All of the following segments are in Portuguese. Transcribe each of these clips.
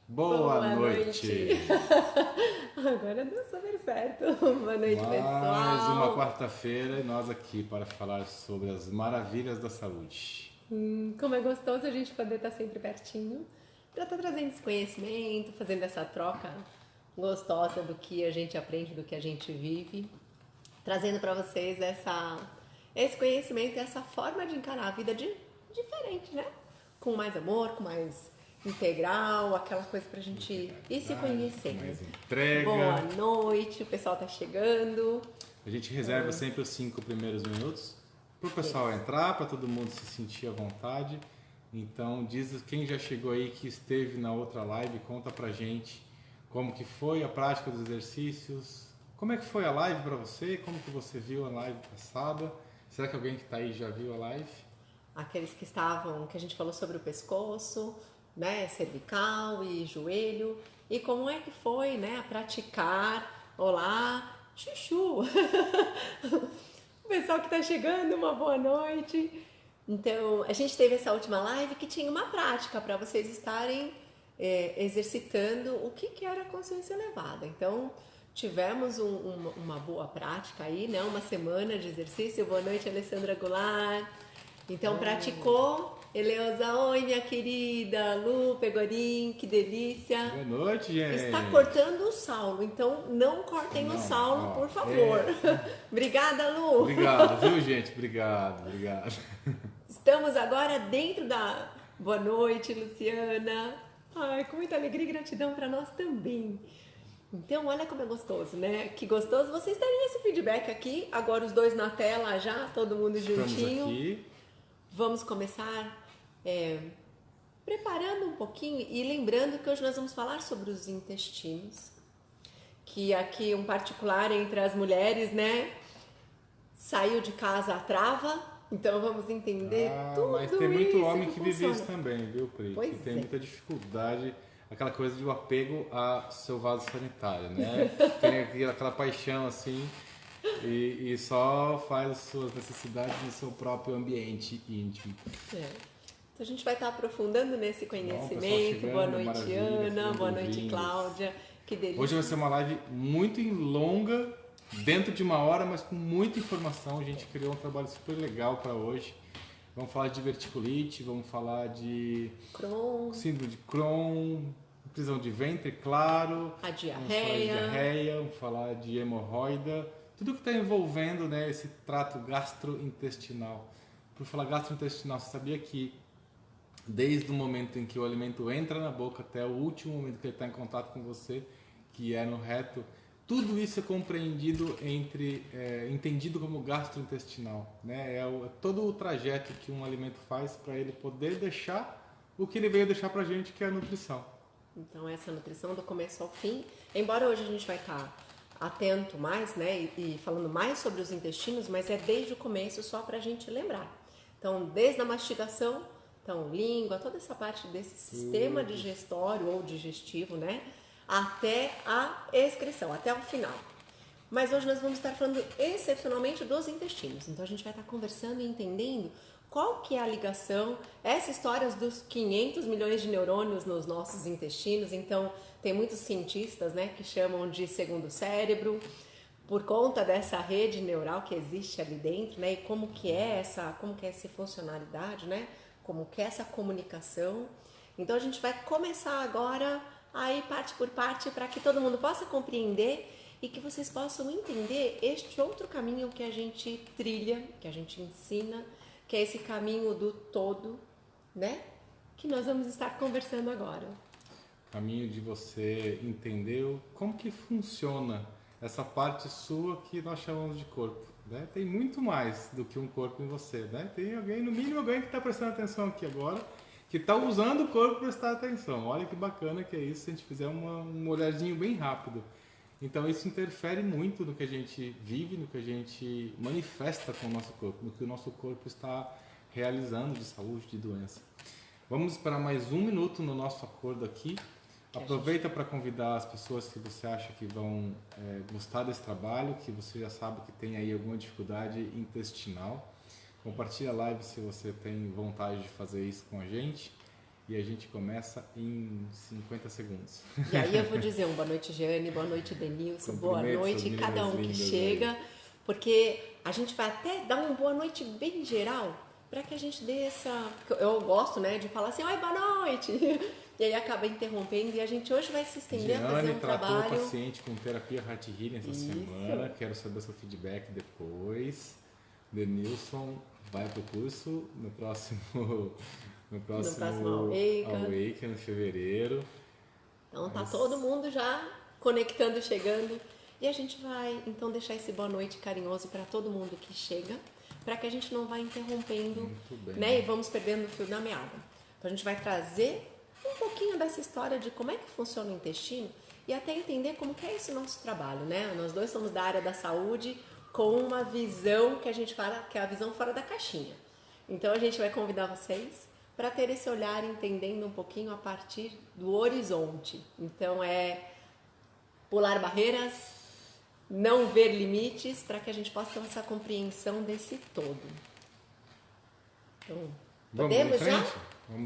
Boa noite! Agora deu super certo. Boa noite, pessoal. Mais uma quarta-feira e nós aqui para falar sobre as maravilhas da saúde. Como é gostoso a gente poder estar sempre pertinho para estar trazendo esse conhecimento, fazendo essa troca gostosa do que a gente aprende, do que a gente vive, trazendo para vocês esse conhecimento, essa forma de encarar a vida diferente, né? Com mais amor, com mais integral, aquela coisa pra gente ir se conhecendo. Mais entrega. Boa noite, o pessoal tá chegando. A gente reserva sempre os 5 primeiros minutos para o pessoal entrar, para todo mundo se sentir à vontade. Então, diz quem já chegou aí, que esteve na outra live, conta pra gente como que foi a prática dos exercícios, como é que foi a live para você, como que você viu a live passada. Será que alguém que está aí já viu a live? Aqueles que a gente falou sobre o pescoço, né, cervical e joelho, e como é que foi, né, a praticar. Olá, chuchu! O pessoal que está chegando, uma boa noite. Então, a gente teve essa última live que tinha uma prática para vocês estarem exercitando o que era a consciência elevada. Então, tivemos uma boa prática aí, né, uma semana de exercício. Boa noite, Alessandra Goulart. Então, praticou. Eleusa, oi, minha querida. Lu, Pegorim, que delícia. Boa noite, gente. Está cortando o Saulo, então não cortem o Saulo, por favor. Obrigada, Lu. Obrigado, viu, gente? Obrigado. Estamos agora dentro da... Boa noite, Luciana. Ai, com muita alegria e gratidão para nós também. Então, olha como é gostoso, né? Que gostoso vocês terem esse feedback aqui. Agora os dois na tela já, todo mundo juntinho. Estamos aqui. Vamos começar preparando um pouquinho e lembrando que hoje nós vamos falar sobre os intestinos. Que aqui um particular entre as mulheres, né? Saiu de casa a trava, então vamos entender tudo mas tem muito isso homem que vive funciona. isso também, viu, Pri? Pois Que tem é. muita dificuldade, aquela coisa do apego a seu vaso sanitário, né? Tem aquela paixão assim e só faz as suas necessidades no seu próprio ambiente íntimo. Então a gente vai estar aprofundando nesse conhecimento. Chegando, Boa noite, maravilha, Ana. Boa noite, bem-vindos. Cláudia. Que delícia. Hoje vai ser uma live muito longa, dentro de uma hora, mas com muita informação. A gente criou um trabalho super legal para hoje. Vamos falar de diverticulite, vamos falar de Crohn, síndrome de Crohn, prisão de ventre, claro. a Vamos falar de diarreia. diarreia, vamos falar de hemorroida. Tudo que está envolvendo, né, esse trato gastrointestinal. Por falar gastrointestinal, você sabia que desde o momento em que o alimento entra na boca até o último momento que ele está em contato com você, que é no reto, tudo isso é compreendido entendido como gastrointestinal, né? É todo o trajeto que um alimento faz para ele poder deixar o que ele veio deixar para a gente, que é a nutrição. Então essa nutrição do começo ao fim, embora hoje a gente vai estar atento mais, né, e falando mais sobre os intestinos, mas é desde o começo só para a gente lembrar. Então desde a mastigação, então língua, toda essa parte desse sistema digestório ou digestivo, né, até a excreção, até o final. Mas hoje nós vamos estar falando excepcionalmente dos intestinos. Então a gente vai estar conversando e entendendo qual que é a ligação, essa história dos 500 milhões de neurônios nos nossos intestinos. Então tem muitos cientistas, né, que chamam de segundo cérebro, por conta dessa rede neural que existe ali dentro, né, e como que é essa funcionalidade, né, como que é essa comunicação. Então a gente vai começar agora aí parte por parte para que todo mundo possa compreender e que vocês possam entender este outro caminho que a gente trilha, que a gente ensina, que é esse caminho do todo, né? Que nós vamos estar conversando agora. Caminho de você entender como que funciona essa parte sua que nós chamamos de corpo, né? Tem muito mais do que um corpo em você, né? Tem alguém, no mínimo alguém que está prestando atenção aqui agora, que está usando o corpo para prestar atenção. Olha que bacana que é isso, se a gente fizer um olhadinho bem rápido. Então isso interfere muito no que a gente vive, no que a gente manifesta com o nosso corpo, no que o nosso corpo está realizando de saúde, de doença. Vamos esperar mais um minuto no nosso acordo aqui. Aproveita para convidar as pessoas que você acha que vão gostar desse trabalho, que você já sabe que tem aí alguma dificuldade intestinal. Compartilha a live se você tem vontade de fazer isso com a gente. e a gente começa em 50 segundos. E aí eu vou dizer boa noite, Jeane, boa noite, Denilson, boa noite cada um que chega, aí. Porque a gente vai até dar uma boa noite bem geral, para que a gente dê essa... Eu gosto, né, de falar assim, oi, boa noite, e aí acaba interrompendo, e a gente hoje vai se estender a fazer um trabalho... tratou o paciente com terapia Heart Healing essa semana, quero saber o seu feedback depois. Denilson vai pro curso no próximo Awaken, em fevereiro. Então tá todo mundo já conectando, chegando. E a gente vai então deixar esse boa noite carinhoso para todo mundo que chega, para que a gente não vá interrompendo, né? E vamos perdendo o fio da meada. Então a gente vai trazer um pouquinho dessa história de como é que funciona o intestino e até entender como que é esse nosso trabalho, né? Nós dois somos da área da saúde com uma visão que a gente fala que é a visão fora da caixinha. Então a gente vai convidar vocês para ter esse olhar entendendo um pouquinho a partir do horizonte. Então é pular barreiras, não ver limites, para que a gente possa ter essa compreensão desse todo. Então, podemos já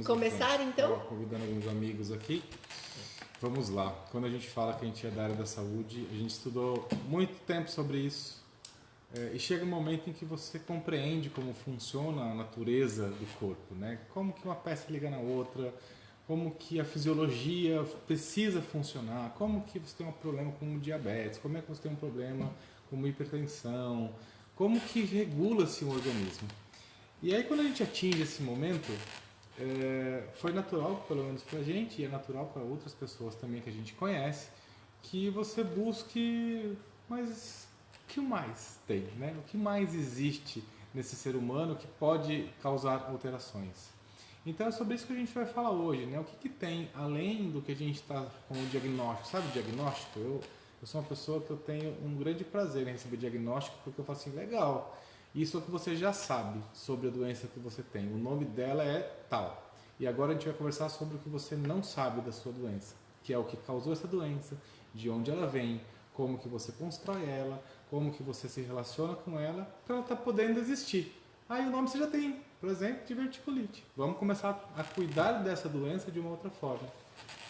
começar então? Estou convidando alguns amigos aqui. Vamos lá. Quando a gente fala que a gente é da área da saúde, a gente estudou muito tempo sobre isso. E chega um momento em que você compreende como funciona a natureza do corpo, né? Como que uma peça liga na outra, como que a fisiologia precisa funcionar, como que você tem um problema com diabetes, como é que você tem um problema com hipertensão, como que regula-se o organismo. E aí quando a gente atinge esse momento, foi natural, pelo menos pra gente, e é natural para outras pessoas também que a gente conhece, que você busque mais... O que mais tem, né? O que mais existe nesse ser humano que pode causar alterações? Então é sobre isso que a gente vai falar hoje, né? O que tem além do que a gente está com o diagnóstico? Sabe o diagnóstico? Eu sou uma pessoa que eu tenho um grande prazer em receber diagnóstico porque eu falo assim, legal, isso é o que você já sabe sobre a doença que você tem. O nome dela é tal. E agora a gente vai conversar sobre o que você não sabe da sua doença, que é o que causou essa doença, de onde ela vem, como que você constrói ela, como que você se relaciona com ela para ela estar podendo existir. Aí o nome você já tem, por exemplo, diverticulite. Vamos começar a cuidar dessa doença de uma outra forma.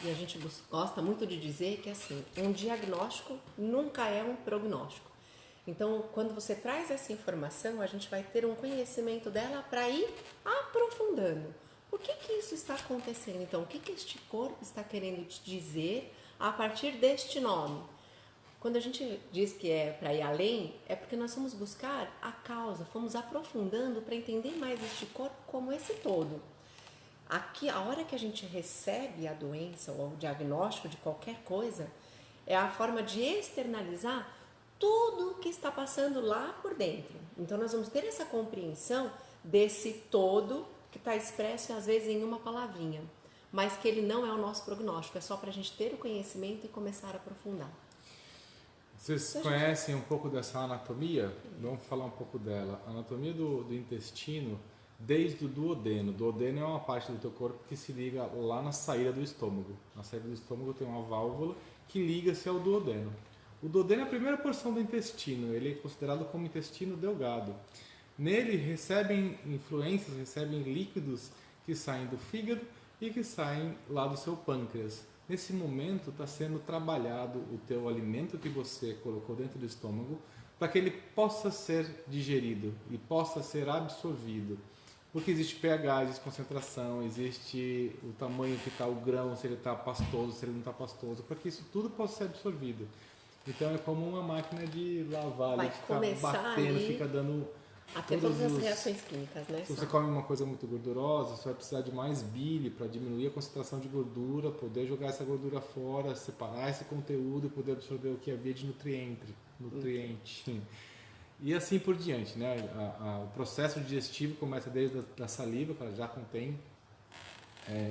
E a gente gosta muito de dizer que assim, um diagnóstico nunca é um prognóstico. Então, quando você traz essa informação, a gente vai ter um conhecimento dela para ir aprofundando. O que isso está acontecendo? Então, o que este corpo está querendo te dizer a partir deste nome? Quando a gente diz que é para ir além, é porque nós fomos buscar a causa, fomos aprofundando para entender mais este corpo como esse todo. Aqui, a hora que a gente recebe a doença ou o diagnóstico de qualquer coisa, é a forma de externalizar tudo que está passando lá por dentro. Então, nós vamos ter essa compreensão desse todo que está expresso, às vezes, em uma palavrinha, mas que ele não é o nosso prognóstico, é só para a gente ter o conhecimento e começar a aprofundar. Vocês conhecem um pouco dessa anatomia? Vamos falar um pouco dela. A anatomia do intestino, desde o duodeno. O duodeno é uma parte do teu corpo que se liga lá na saída do estômago. Na saída do estômago tem uma válvula que liga-se ao duodeno. O duodeno é a primeira porção do intestino. Ele é considerado como intestino delgado. Nele recebem influências, recebem líquidos que saem do fígado e que saem lá do seu pâncreas. Nesse momento está sendo trabalhado o teu alimento que você colocou dentro do estômago para que ele possa ser digerido e possa ser absorvido. Porque existe pH, existe concentração, existe o tamanho que está o grão, se ele está pastoso, se ele não está pastoso, para que isso tudo possa ser absorvido. Então é como uma máquina de lavar, vai fica batendo, fica dando... Até todas as reações químicas, né? Se você come uma coisa muito gordurosa, você vai precisar de mais bile para diminuir a concentração de gordura, poder jogar essa gordura fora, separar esse conteúdo e poder absorver o que havia de nutriente. E assim por diante, né? O processo digestivo começa desde a saliva, que ela já contém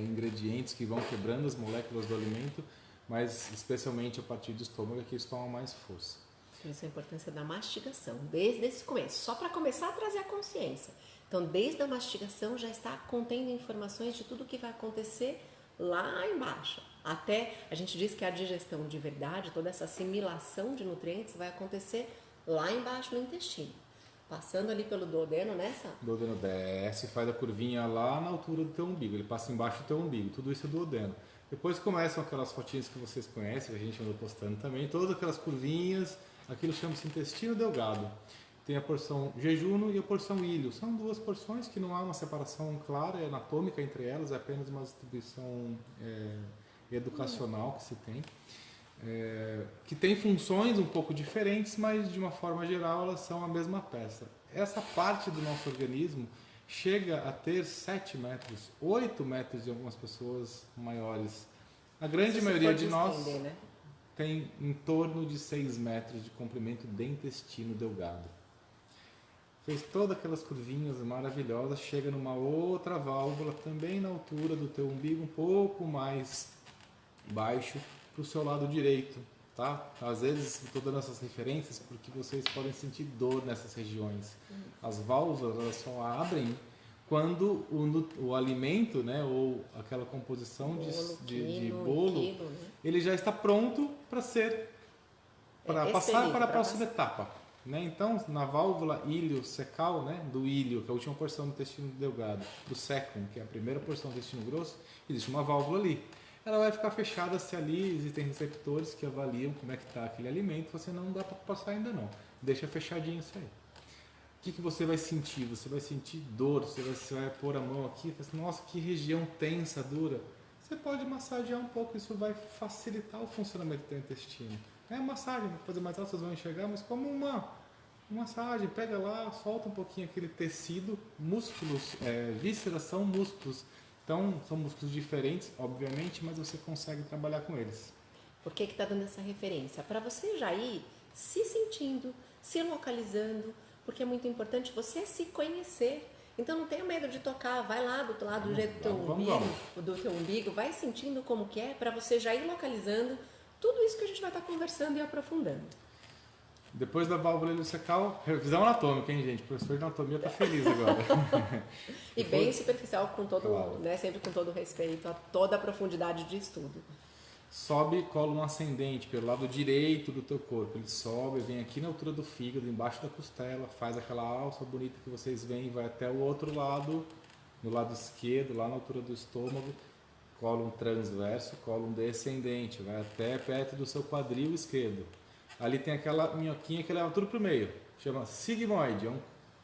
ingredientes que vão quebrando as moléculas do alimento, mas especialmente a partir do estômago que eles tomam mais força. Por isso a importância da mastigação, desde esse começo, só para começar a trazer a consciência. Então, desde a mastigação já está contendo informações de tudo o que vai acontecer lá embaixo. Até, a gente diz que a digestão de verdade, toda essa assimilação de nutrientes vai acontecer lá embaixo no intestino. Passando ali pelo duodeno, nessa? O duodeno desce, faz a curvinha lá na altura do teu umbigo, ele passa embaixo do teu umbigo, tudo isso é duodeno. Depois começam aquelas fotinhas que vocês conhecem, que a gente andou postando também, todas aquelas curvinhas, aquilo chama-se intestino delgado. Tem a porção jejuno e a porção ilho. São duas porções que não há uma separação clara, anatômica entre elas, é apenas uma distribuição educacional que se tem. Que tem funções um pouco diferentes, mas de uma forma geral elas são a mesma peça. Essa parte do nosso organismo chega a ter 7 metros, 8 metros de algumas pessoas maiores. A grande maioria de nós tem em torno de 6 metros de comprimento de intestino delgado. Fez todas aquelas curvinhas maravilhosas, chega numa outra válvula, também na altura do teu umbigo, um pouco mais baixo, para o seu lado direito, tá? Às vezes estou dando essas referências porque vocês podem sentir dor nessas regiões. As válvulas elas só abrem quando o alimento, né, ou aquela composição de bolo, ele já está pronto para ser, para passar para a próxima etapa. Né? Então, na válvula ilho-secal, né, do ilho, que é a última porção do intestino delgado, do secum, que é a primeira porção do intestino grosso, existe uma válvula ali. Ela vai ficar fechada se ali existem receptores que avaliam como é que está aquele alimento, você não dá para passar ainda não. Deixa fechadinho isso aí. O que você vai sentir? Você vai sentir dor, você vai pôr a mão aqui e fala assim, nossa, que região tensa, dura. Você pode massagear um pouco, isso vai facilitar o funcionamento do teu intestino. É massagem, vou fazer mais alto, vocês vão enxergar, mas como uma massagem, pega lá, solta um pouquinho aquele tecido, músculos, vísceras são músculos. Então, são músculos diferentes, obviamente, mas você consegue trabalhar com eles. Por que está dando essa referência? Para você já ir se sentindo, se localizando, porque é muito importante você se conhecer. Então, não tenha medo de tocar, vai lá do lado do jeito do teu umbigo, vai sentindo como que é, para você já ir localizando tudo isso que a gente vai estar conversando e aprofundando. Depois da válvula iliocecal, revisão anatômica, hein, gente? O professor de anatomia está feliz agora. E bem superficial, com todo, claro, né, sempre com todo respeito a toda a profundidade de estudo. Sobe cólon ascendente pelo lado direito do teu corpo. Ele sobe, vem aqui na altura do fígado, embaixo da costela, faz aquela alça bonita que vocês veem, vai até o outro lado, no lado esquerdo, lá na altura do estômago. Cólon transverso, cólon descendente, vai até perto do seu quadril esquerdo. Ali tem aquela minhoquinha que leva tudo para o meio, chama sigmoide, é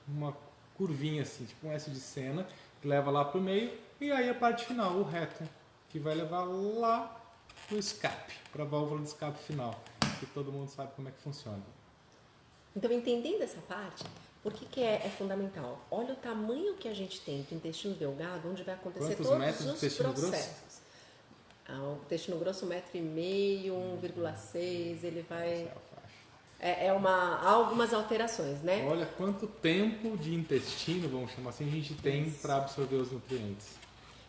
uma curvinha assim, tipo um S de sena, que leva lá para o meio, e aí a parte final, o reto, que vai levar lá para o escape, para a válvula de escape final, que todo mundo sabe como é que funciona. Então, entendendo essa parte, por que é fundamental? Olha o tamanho que a gente tem do intestino delgado, onde vai acontecer todos os processos. O intestino grosso 1,5 m, 1,6 ele vai... há algumas alterações, né? Olha quanto tempo de intestino, vamos chamar assim, a gente tem para absorver os nutrientes.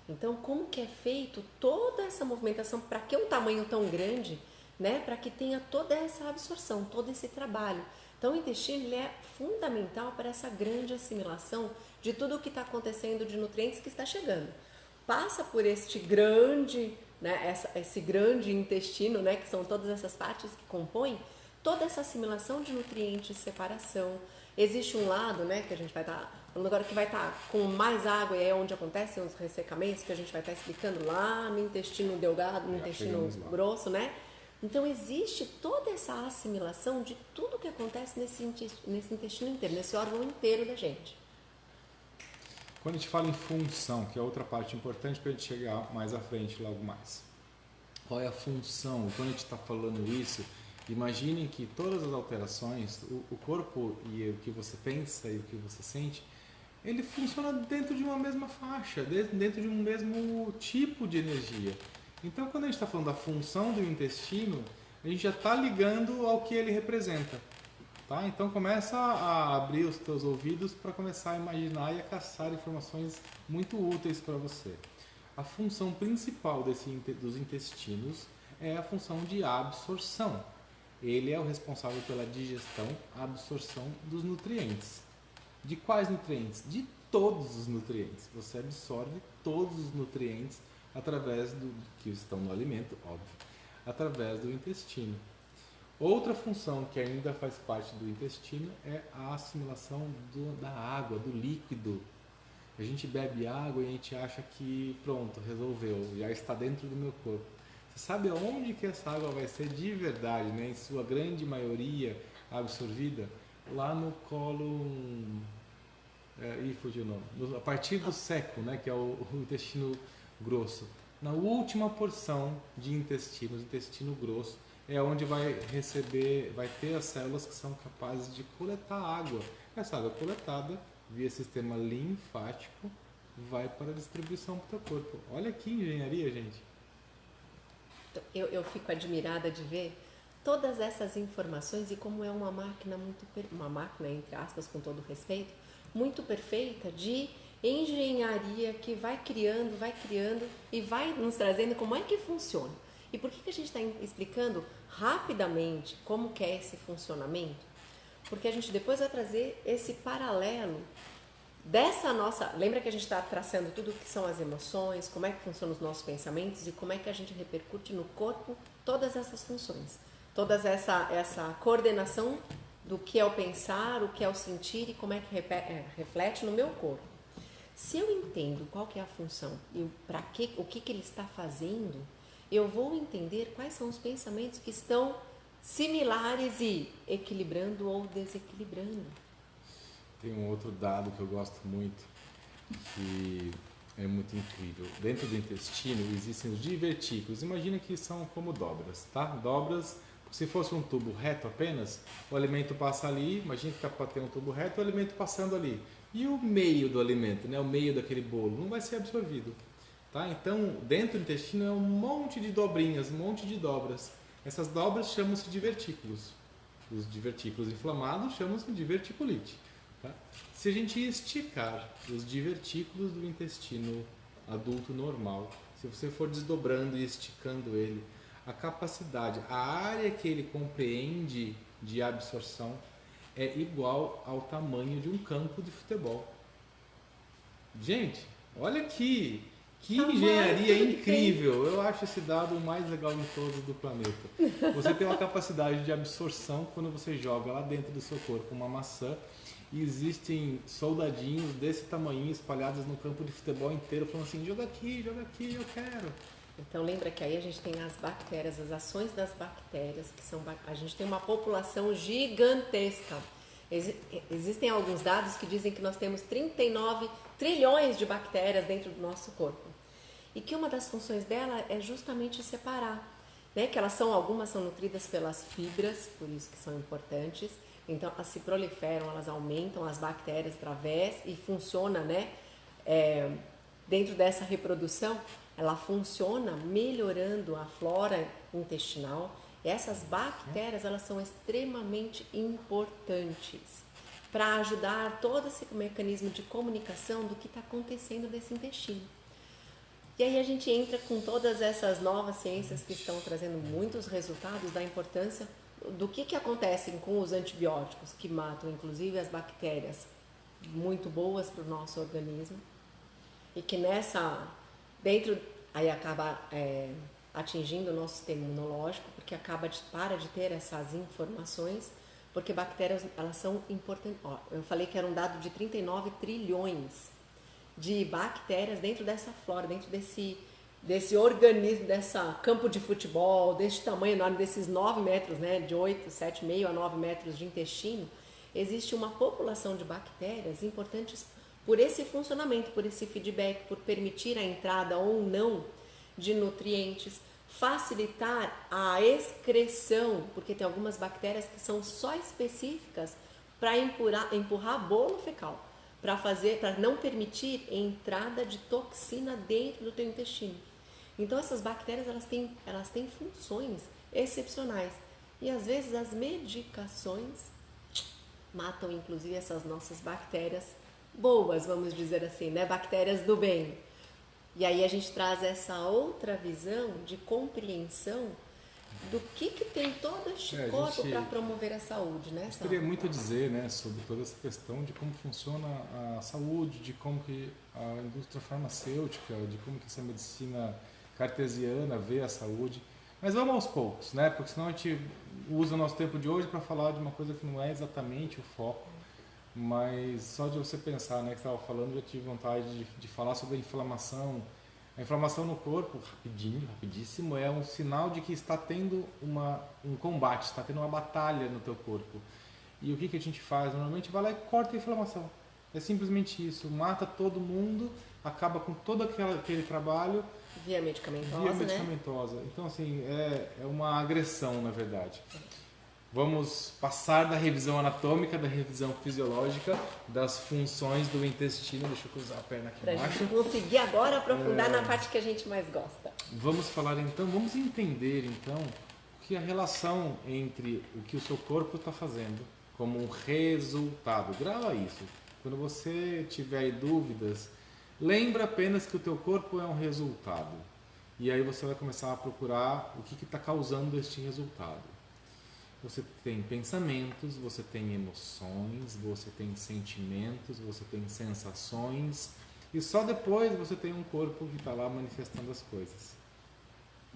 Então, como que é feito toda essa movimentação, para que um tamanho tão grande, né? Para que tenha toda essa absorção, todo esse trabalho. Então, o intestino ele é fundamental para essa grande assimilação de tudo o que está acontecendo de nutrientes que está chegando. Passa por este grande... né, esse grande intestino, né, que são todas essas partes que compõem, toda essa assimilação de nutrientes, separação. Existe um lado, né, que a gente vai estar falando agora, que vai estar com mais água, e é onde acontecem os ressecamentos, que a gente vai estar explicando lá no intestino delgado, no intestino grosso, né? Então, existe toda essa assimilação de tudo que acontece nesse intestino inteiro, nesse órgão inteiro da gente. Quando a gente fala em função, que é outra parte importante para a gente chegar mais à frente, logo mais. Qual é a função? Quando a gente está falando isso, imaginem que todas as alterações, o corpo e o que você pensa e o que você sente, ele funciona dentro de uma mesma faixa, dentro de um mesmo tipo de energia. Então, quando a gente está falando da função do intestino, a gente já está ligando ao que ele representa. Tá? Então começa a abrir os teus ouvidos para começar a imaginar e a caçar informações muito úteis para você. A função principal dos intestinos é a função de absorção. Ele é o responsável pela digestão, absorção dos nutrientes. De quais nutrientes? De todos os nutrientes. Você absorve todos os nutrientes através que estão no alimento, óbvio, através do intestino. Outra função que ainda faz parte do intestino é a assimilação da água, do líquido. A gente bebe água e a gente acha que pronto, resolveu, já está dentro do meu corpo. Você sabe aonde que essa água vai ser de verdade, né? Em sua grande maioria absorvida? Lá no colo... Ih, fugiu o nome. A partir do seco, né? Que é o intestino grosso. Na última porção de intestino, o intestino grosso, é onde vai ter as células que são capazes de coletar água. Essa água coletada, via sistema linfático, vai para a distribuição para o teu corpo. Olha que engenharia, gente. Eu fico admirada de ver todas essas informações e como é uma máquina uma máquina, entre aspas, com todo respeito, muito perfeita de engenharia que vai criando e vai nos trazendo como é que funciona. E por que a gente está explicando rapidamente como que é esse funcionamento? Porque a gente depois vai trazer esse paralelo dessa nossa... Lembra que a gente está traçando tudo o que são as emoções, como é que funcionam os nossos pensamentos e como é que a gente repercute no corpo todas essas funções. Toda essa coordenação do que é o pensar, o que é o sentir e como é que reflete no meu corpo. Se eu entendo qual que é a função e o que ele está fazendo, eu vou entender quais são os pensamentos que estão similares e equilibrando ou desequilibrando. Tem um outro dado que eu gosto muito, que é muito incrível. Dentro do intestino existem os divertículos. Imagina que são como dobras, tá? Dobras, se fosse um tubo reto apenas, o alimento passa ali, imagina que para ter um tubo reto, o alimento passando ali. E o meio do alimento, né? O meio daquele bolo, não vai ser absorvido. Tá? Então, dentro do intestino é um monte de dobrinhas, um monte de dobras. Essas dobras chamam-se divertículos. Os divertículos inflamados chamam-se de diverticulite. Tá? Se a gente esticar os divertículos do intestino adulto normal, se você for desdobrando e esticando ele, a capacidade, a área que ele compreende de absorção é igual ao tamanho de um campo de futebol. Gente, olha aqui! Que engenharia incrível! Eu acho esse dado o mais legal de todos do planeta. Você tem uma capacidade de absorção quando você joga lá dentro do seu corpo uma maçã e existem soldadinhos desse tamanho espalhados no campo de futebol inteiro falando assim, joga aqui, eu quero. Então lembra que aí a gente tem as bactérias, as ações das bactérias, a gente tem uma população gigantesca. Existem alguns dados que dizem que nós temos 39 trilhões de bactérias dentro do nosso corpo. E que uma das funções dela é justamente separar, né? Que algumas são nutridas pelas fibras, por isso que são importantes. Então elas se proliferam, elas aumentam as bactérias através e funciona, né? Dentro dessa reprodução, ela funciona melhorando a flora intestinal. Essas bactérias, elas são extremamente importantes para ajudar todo esse mecanismo de comunicação do que está acontecendo nesse intestino. E aí a gente entra com todas essas novas ciências que estão trazendo muitos resultados da importância do que acontece com os antibióticos, que matam inclusive as bactérias muito boas para o nosso organismo, e que aí acaba atingindo o nosso sistema imunológico, porque para de ter essas informações, porque bactérias, elas são importantes. Eu falei que era um dado de 39 trilhões de bactérias dentro dessa flora, dentro desse organismo, dessa campo de futebol, desse tamanho enorme, desses 9 metros, né, de 7,5 a 9 metros de intestino. Existe uma população de bactérias importantes por esse funcionamento, por esse feedback, por permitir a entrada ou não de nutrientes, facilitar a excreção, porque tem algumas bactérias que são só específicas para empurrar bolo fecal, para não permitir entrada de toxina dentro do teu intestino. Então essas bactérias elas têm funções excepcionais e às vezes as medicações matam inclusive essas nossas bactérias boas, vamos dizer assim, né? Bactérias do bem. E aí a gente traz essa outra visão de compreensão do que tem todo este corpo para promover a saúde, né? Eu teria muito a dizer, né, sobre toda essa questão de como funciona a saúde, de como que a indústria farmacêutica, de como que essa medicina cartesiana vê a saúde. Mas vamos aos poucos, né? Porque senão a gente usa o nosso tempo de hoje para falar de uma coisa que não é exatamente o foco. Mas só de você pensar, né, que você estava falando, eu já tive vontade de falar sobre a inflamação. A inflamação no corpo, rapidinho, rapidíssimo, é um sinal de que está tendo um combate, está tendo uma batalha no teu corpo. E o que, que a gente faz? Normalmente vai lá e corta a inflamação. É simplesmente isso, mata todo mundo, acaba com todo aquele trabalho. Via medicamentosa, Via medicamentosa. Né? Então, assim, é uma agressão, na verdade. Vamos passar da revisão anatômica, da revisão fisiológica, das funções do intestino. Deixa eu cruzar a perna aqui embaixo. Pra gente conseguir agora aprofundar na parte que a gente mais gosta. Vamos falar então, vamos entender então que a relação entre o que o seu corpo está fazendo como um resultado. Grava isso. Quando você tiver dúvidas, lembra apenas que o teu corpo é um resultado. E aí você vai começar a procurar o que está causando este resultado. Você tem pensamentos, você tem emoções, você tem sentimentos, você tem sensações e só depois você tem um corpo que está lá manifestando as coisas.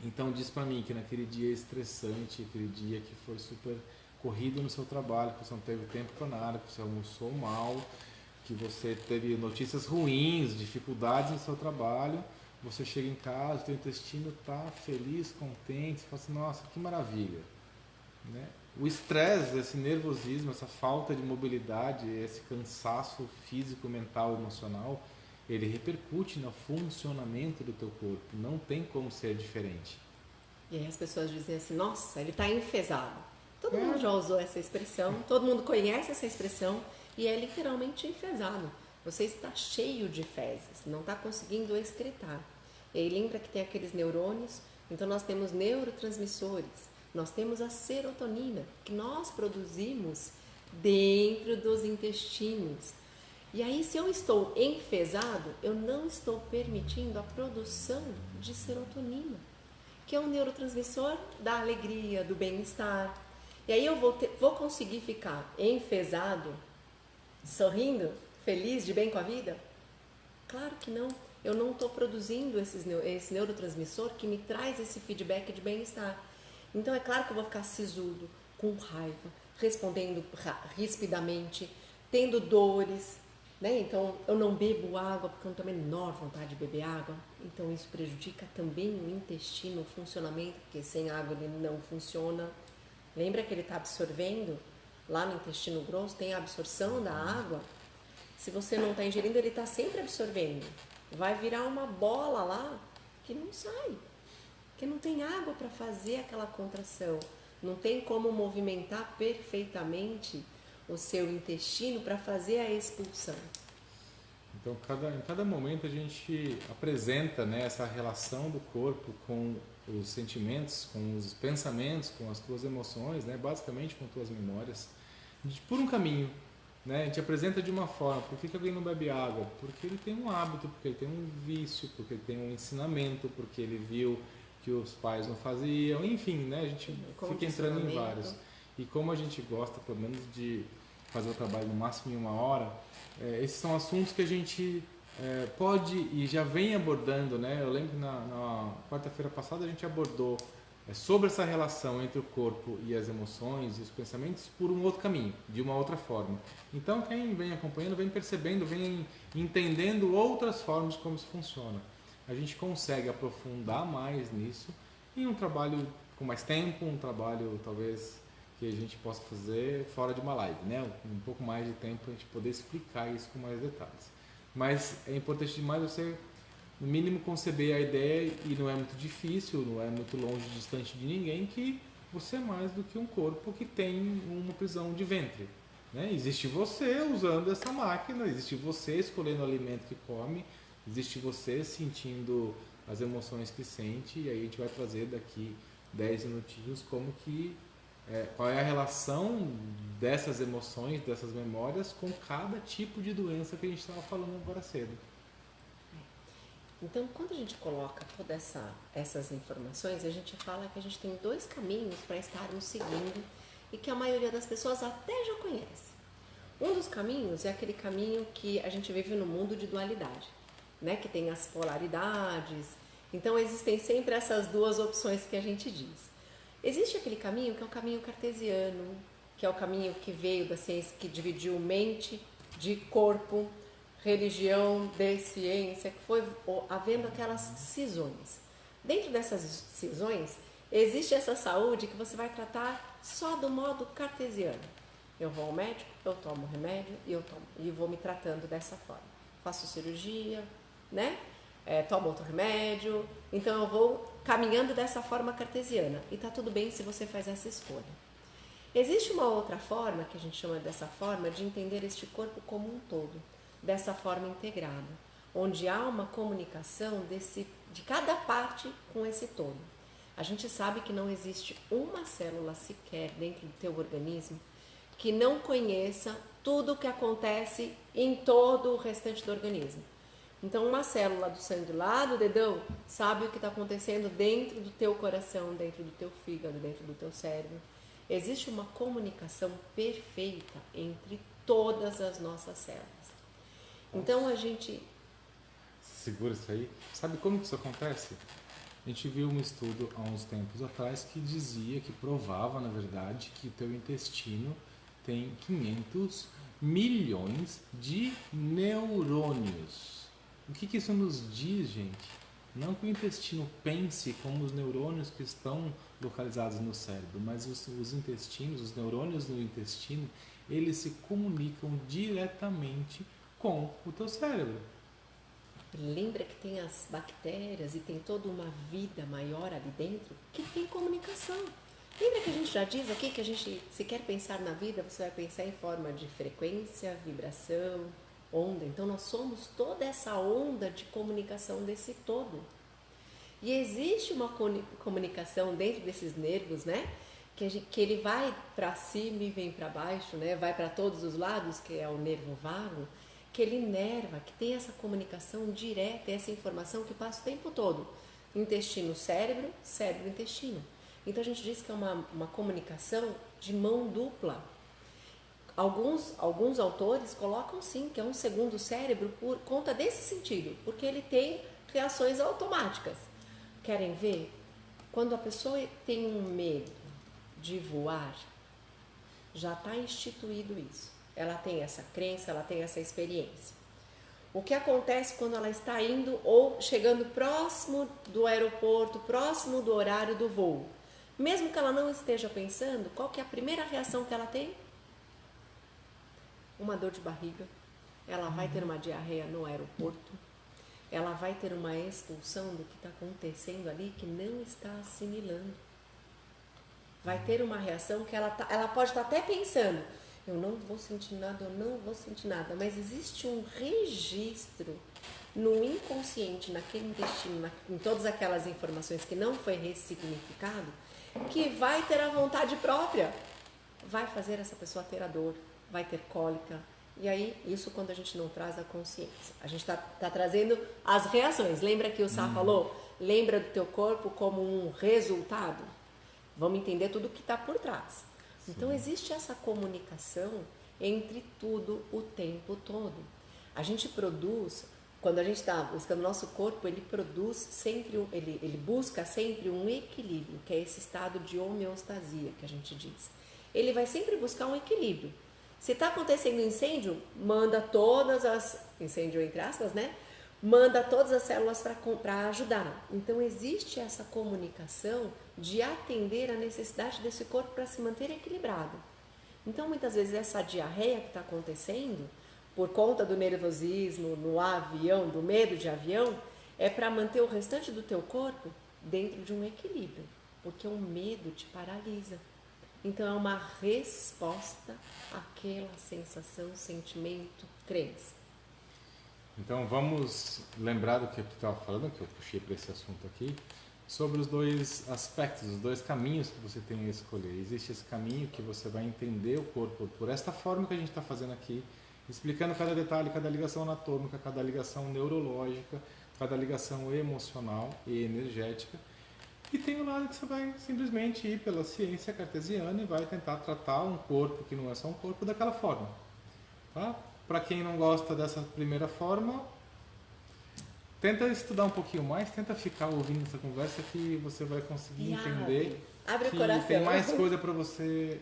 Então diz para mim que naquele dia estressante, aquele dia que foi super corrido no seu trabalho, que você não teve tempo para nada, que você almoçou mal, que você teve notícias ruins, dificuldades no seu trabalho, você chega em casa, o teu intestino está feliz, contente, você fala assim, nossa, que maravilha. Né? O estresse, esse nervosismo, essa falta de mobilidade, esse cansaço físico, mental, emocional, ele repercute no funcionamento do teu corpo. Não tem como ser diferente. E aí as pessoas dizem assim, nossa, ele está enfesado. Todo mundo já usou essa expressão, todo mundo conhece essa expressão e é literalmente enfesado. Você está cheio de fezes, não está conseguindo excretar. E aí lembra que tem aqueles neurônios, então nós temos neurotransmissores. Nós temos a serotonina, que nós produzimos dentro dos intestinos. E aí, se eu estou enfesado, eu não estou permitindo a produção de serotonina, que é um neurotransmissor da alegria, do bem-estar. E aí eu vou conseguir ficar enfesado, sorrindo, feliz, de bem com a vida? Claro que não. Eu não estou produzindo esse neurotransmissor que me traz esse feedback de bem-estar. Então é claro que eu vou ficar sisudo, com raiva, respondendo rispidamente, tendo dores, né? Então eu não bebo água porque eu não tenho a menor vontade de beber água. Então isso prejudica também o intestino, o funcionamento, porque sem água ele não funciona. Lembra que ele está absorvendo? Lá no intestino grosso tem a absorção da água. Se você não está ingerindo, ele está sempre absorvendo. Vai virar uma bola lá que não sai. Porque não tem água para fazer aquela contração, não tem como movimentar perfeitamente o seu intestino para fazer a expulsão. Então, em cada momento a gente apresenta, né, essa relação do corpo com os sentimentos, com os pensamentos, com as tuas emoções, né, basicamente com tuas memórias, por um caminho. Né? A gente apresenta de uma forma. Por que alguém não bebe água? Porque ele tem um hábito, porque ele tem um vício, porque ele tem um ensinamento, porque ele viu que os pais não faziam, enfim, né? A gente fica entrando em vários. E como a gente gosta, pelo menos, de fazer o trabalho no máximo em 1 hora, esses são assuntos que a gente pode e já vem abordando, né? Eu lembro que na quarta-feira passada a gente abordou sobre essa relação entre o corpo e as emoções e os pensamentos por um outro caminho, de uma outra forma. Então, quem vem acompanhando, vem percebendo, vem entendendo outras formas de como isso funciona. A gente consegue aprofundar mais nisso em um trabalho com mais tempo, um trabalho talvez que a gente possa fazer fora de uma live, né? Um pouco mais de tempo para a gente poder explicar isso com mais detalhes. Mas é importante demais você, no mínimo, conceber a ideia, e não é muito difícil, não é muito longe, distante de ninguém, que você é mais do que um corpo que tem uma prisão de ventre. Né? Existe você usando essa máquina, existe você escolhendo o alimento que come, existe você sentindo as emoções que sente, e aí a gente vai trazer daqui 10 minutinhos qual é a relação dessas emoções, dessas memórias com cada tipo de doença que a gente estava falando agora cedo. Então, quando a gente coloca todas essas informações, a gente fala que a gente tem 2 caminhos para estarmos seguindo e que a maioria das pessoas até já conhece. Um dos caminhos é aquele caminho que a gente vive no mundo de dualidade, né? Que tem as polaridades Então existem sempre essas duas opções que a gente diz. Existe aquele caminho que é o caminho cartesiano, que é o caminho que veio da ciência, que dividiu mente de corpo, religião de ciência, que foi havendo aquelas cisões. Dentro dessas cisões, existe essa saúde que você vai tratar só do modo cartesiano. Eu vou ao médico, eu tomo remédio e vou me tratando dessa forma. Faço cirurgia, né? Tomo outro remédio. Então eu vou caminhando dessa forma cartesiana. E tá tudo bem se você faz essa escolha. Existe uma outra forma, que a gente chama dessa forma, de entender este corpo como um todo, dessa forma integrada, onde há uma comunicação de cada parte com esse todo. A gente sabe que não existe uma célula sequer dentro do teu organismo que não conheça tudo o que acontece em todo o restante do organismo. Então, uma célula do sangue lá do dedão sabe o que está acontecendo dentro do teu coração, dentro do teu fígado, dentro do teu cérebro. Existe uma comunicação perfeita entre todas as nossas células. Então, a gente... Segura isso aí. Sabe como que isso acontece? A gente viu um estudo há uns tempos atrás que dizia, que provava, na verdade, que o teu intestino tem 500 milhões de neurônios. O que isso nos diz, gente? Não que o intestino pense como os neurônios que estão localizados no cérebro, mas os intestinos, os neurônios no intestino, eles se comunicam diretamente com o teu cérebro. Lembra que tem as bactérias e tem toda uma vida maior ali dentro que tem comunicação. Lembra que a gente já diz aqui que a gente, se quer pensar na vida, você vai pensar em forma de frequência, vibração, onda. Então nós somos toda essa onda de comunicação desse todo. E existe uma comunicação dentro desses nervos, né? Que ele vai para cima e vem para baixo, né? Vai para todos os lados, que é o nervo vago, que ele inerva, que tem essa comunicação direta, essa informação que passa o tempo todo. Intestino-cérebro, cérebro-intestino. Então a gente diz que é uma comunicação de mão dupla. Alguns autores colocam sim que é um segundo cérebro por conta desse sentido, porque ele tem reações automáticas. Querem ver? Quando a pessoa tem um medo de voar, já está instituído isso. Ela tem essa crença, ela tem essa experiência. O que acontece quando ela está indo ou chegando próximo do aeroporto, próximo do horário do voo? Mesmo que ela não esteja pensando, qual que é a primeira reação que ela tem? Uma dor de barriga. Ela vai ter uma diarreia no aeroporto. Ela vai ter uma expulsão do que está acontecendo ali que não está assimilando. Vai ter uma reação que ela pode estar até pensando, eu não vou sentir nada, eu não vou sentir nada, mas existe um registro no inconsciente, naquele intestino, em todas aquelas informações que não foi ressignificado, que vai ter a vontade própria, vai fazer essa pessoa ter a dor, vai ter cólica. E aí, isso quando a gente não traz a consciência. A gente tá trazendo as reações. Lembra que o Sá falou? Lembra do teu corpo como um resultado? Vamos entender tudo o que está por trás. Sim. Então, existe essa comunicação entre tudo o tempo todo. A gente produz, quando a gente está buscando o nosso corpo, ele produz sempre, ele busca sempre um equilíbrio, que é esse estado de homeostasia que a gente diz. Ele vai sempre buscar um equilíbrio. Se está acontecendo incêndio, manda todas as... Incêndio entre aspas, né? Manda todas as células para ajudar. Então, existe essa comunicação de atender a necessidade desse corpo para se manter equilibrado. Então, muitas vezes, essa diarreia que está acontecendo, por conta do nervosismo no avião, do medo de avião, é para manter o restante do teu corpo dentro de um equilíbrio. Porque o medo te paralisa. Então, é uma resposta àquela sensação, sentimento, crença. Então, vamos lembrar do que eu estava falando, que eu puxei para esse assunto aqui, sobre os dois aspectos, os dois caminhos que você tem a escolher. Existe esse caminho que você vai entender o corpo por esta forma que a gente está fazendo aqui, explicando cada detalhe, cada ligação anatômica, cada ligação neurológica, cada ligação emocional e energética. E tem o lado que você vai simplesmente ir pela ciência cartesiana e vai tentar tratar um corpo que não é só um corpo daquela forma. Tá? Para quem não gosta dessa primeira forma, tenta estudar um pouquinho mais, tenta ficar ouvindo essa conversa que você vai conseguir entender abre o que coração. tem mais coisa para você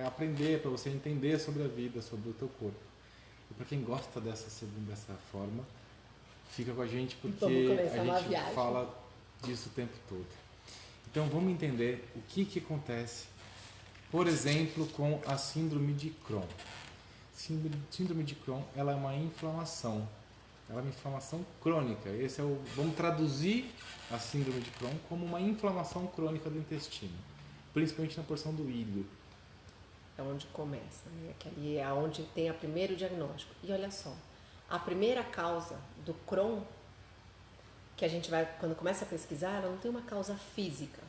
aprender, para você entender sobre a vida, sobre o teu corpo. E para quem gosta dessa forma, fica com a gente porque a gente fala disso o tempo todo. Então vamos entender o que acontece, por exemplo, com a síndrome de Crohn. Síndrome de Crohn, ela é uma inflamação. Ela é uma inflamação crônica. Vamos traduzir a síndrome de Crohn como uma inflamação crônica do intestino, principalmente na porção do íleo. É onde começa, né? Que ali é onde tem o primeiro diagnóstico. E olha só, a primeira causa do Crohn, que a gente vai, quando começa a pesquisar, ela não tem uma causa física.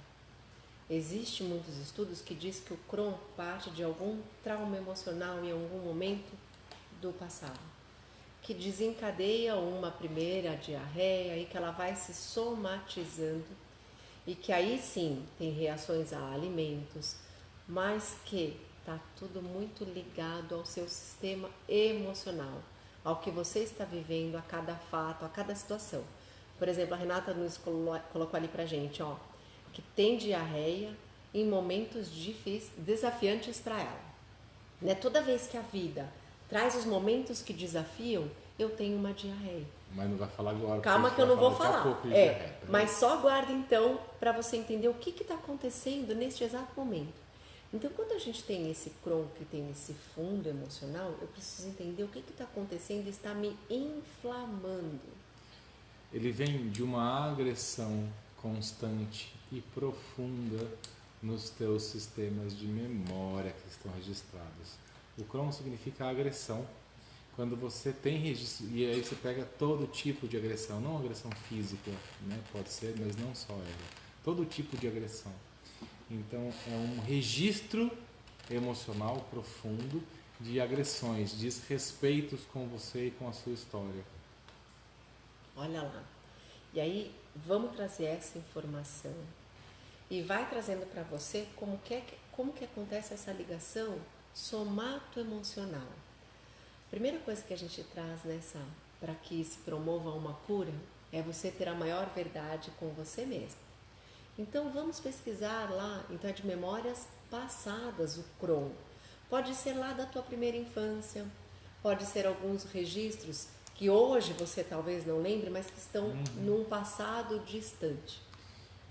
Existem muitos estudos que dizem que o Crohn parte de algum trauma emocional em algum momento do passado, que desencadeia uma primeira diarreia e que ela vai se somatizando e que aí sim tem reações a alimentos, mas que está tudo muito ligado ao seu sistema emocional, ao que você está vivendo a cada fato, a cada situação. Por exemplo, a Renata nos colocou ali pra gente, ó, que tem diarreia em momentos difíceis, desafiantes para ela. Né? Toda vez que a vida traz os momentos que desafiam, eu tenho uma diarreia. Mas não vai falar agora. Calma que eu não vou falar. Mas só aguarda então para você entender o que está acontecendo neste exato momento. Então, quando a gente tem esse Crohn, que tem esse fundo emocional, eu preciso entender o que está acontecendo e está me inflamando. Ele vem de uma agressão constante e profunda nos teus sistemas de memória que estão registrados. O Crohn significa agressão. Quando você tem registro, e aí você pega todo tipo de agressão, não agressão física, né? Pode ser, mas não só ela. Todo tipo de agressão. Então, é um registro emocional profundo de agressões, desrespeitos com você e com a sua história. Olha lá. E aí, vamos trazer essa informação e vai trazendo para você como que acontece essa ligação somato-emocional. Primeira coisa que a gente traz para que se promova uma cura é você ter a maior verdade com você mesmo. Então vamos pesquisar lá, então é de memórias passadas o Crohn. Pode ser lá da tua primeira infância, pode ser alguns registros que hoje você talvez não lembre, mas que estão num passado distante.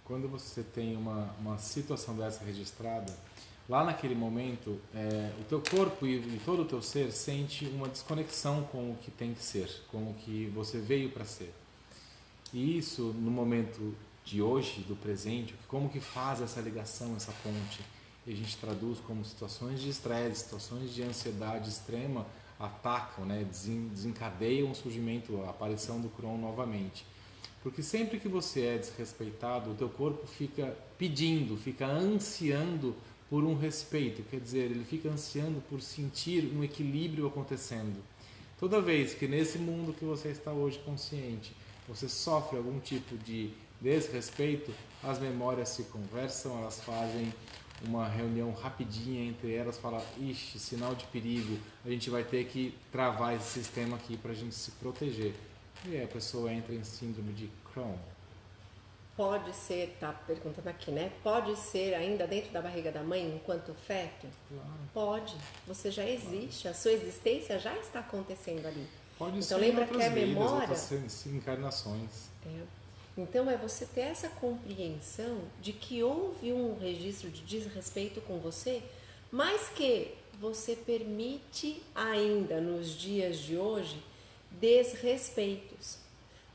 Quando você tem uma situação dessa registrada, lá naquele momento, o teu corpo e todo o teu ser sente uma desconexão com o que tem que ser, com o que você veio para ser. E isso, no momento de hoje, do presente, como que faz essa ligação, essa ponte? E a gente traduz como situações de estresse, situações de ansiedade extrema atacam, né? Desencadeiam o surgimento, a aparição do Crohn novamente. Porque sempre que você é desrespeitado, o teu corpo fica pedindo, fica ansiando por um respeito, quer dizer, ele fica ansiando por sentir um equilíbrio acontecendo. Toda vez que nesse mundo que você está hoje consciente, você sofre algum tipo de desrespeito, as memórias se conversam, elas fazem uma reunião rapidinha entre elas, falam, ixi, sinal de perigo, a gente vai ter que travar esse sistema aqui para a gente se proteger. E aí a pessoa entra em síndrome de Crohn. Pode ser, tá perguntando aqui, né? Pode ser ainda dentro da barriga da mãe, enquanto feto? Claro. Pode. Você já existe, a sua existência já está acontecendo ali. Pode então, ser lembra em que a memória, outras encarnações. Então é você ter essa compreensão de que houve um registro de desrespeito com você, mas que você permite ainda nos dias de hoje desrespeitos.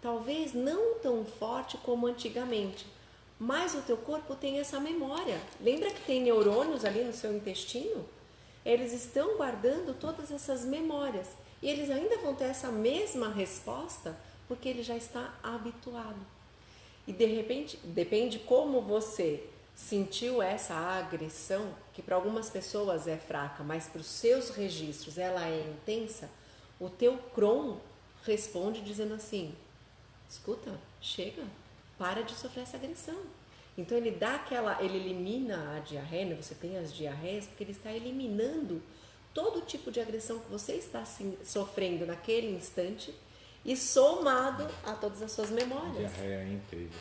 Talvez não tão forte como antigamente, mas o teu corpo tem essa memória. Lembra que tem neurônios ali no seu intestino? Eles estão guardando todas essas memórias e eles ainda vão ter essa mesma resposta porque ele já está habituado. E de repente, depende como você sentiu essa agressão, que para algumas pessoas é fraca, mas para os seus registros ela é intensa, o teu Crohn responde dizendo assim, escuta, chega, para de sofrer essa agressão. Então ele ele elimina a diarreia, você tem as diarreias, porque ele está eliminando todo tipo de agressão que você está sofrendo naquele instante e somado a todas as suas memórias. É incrível.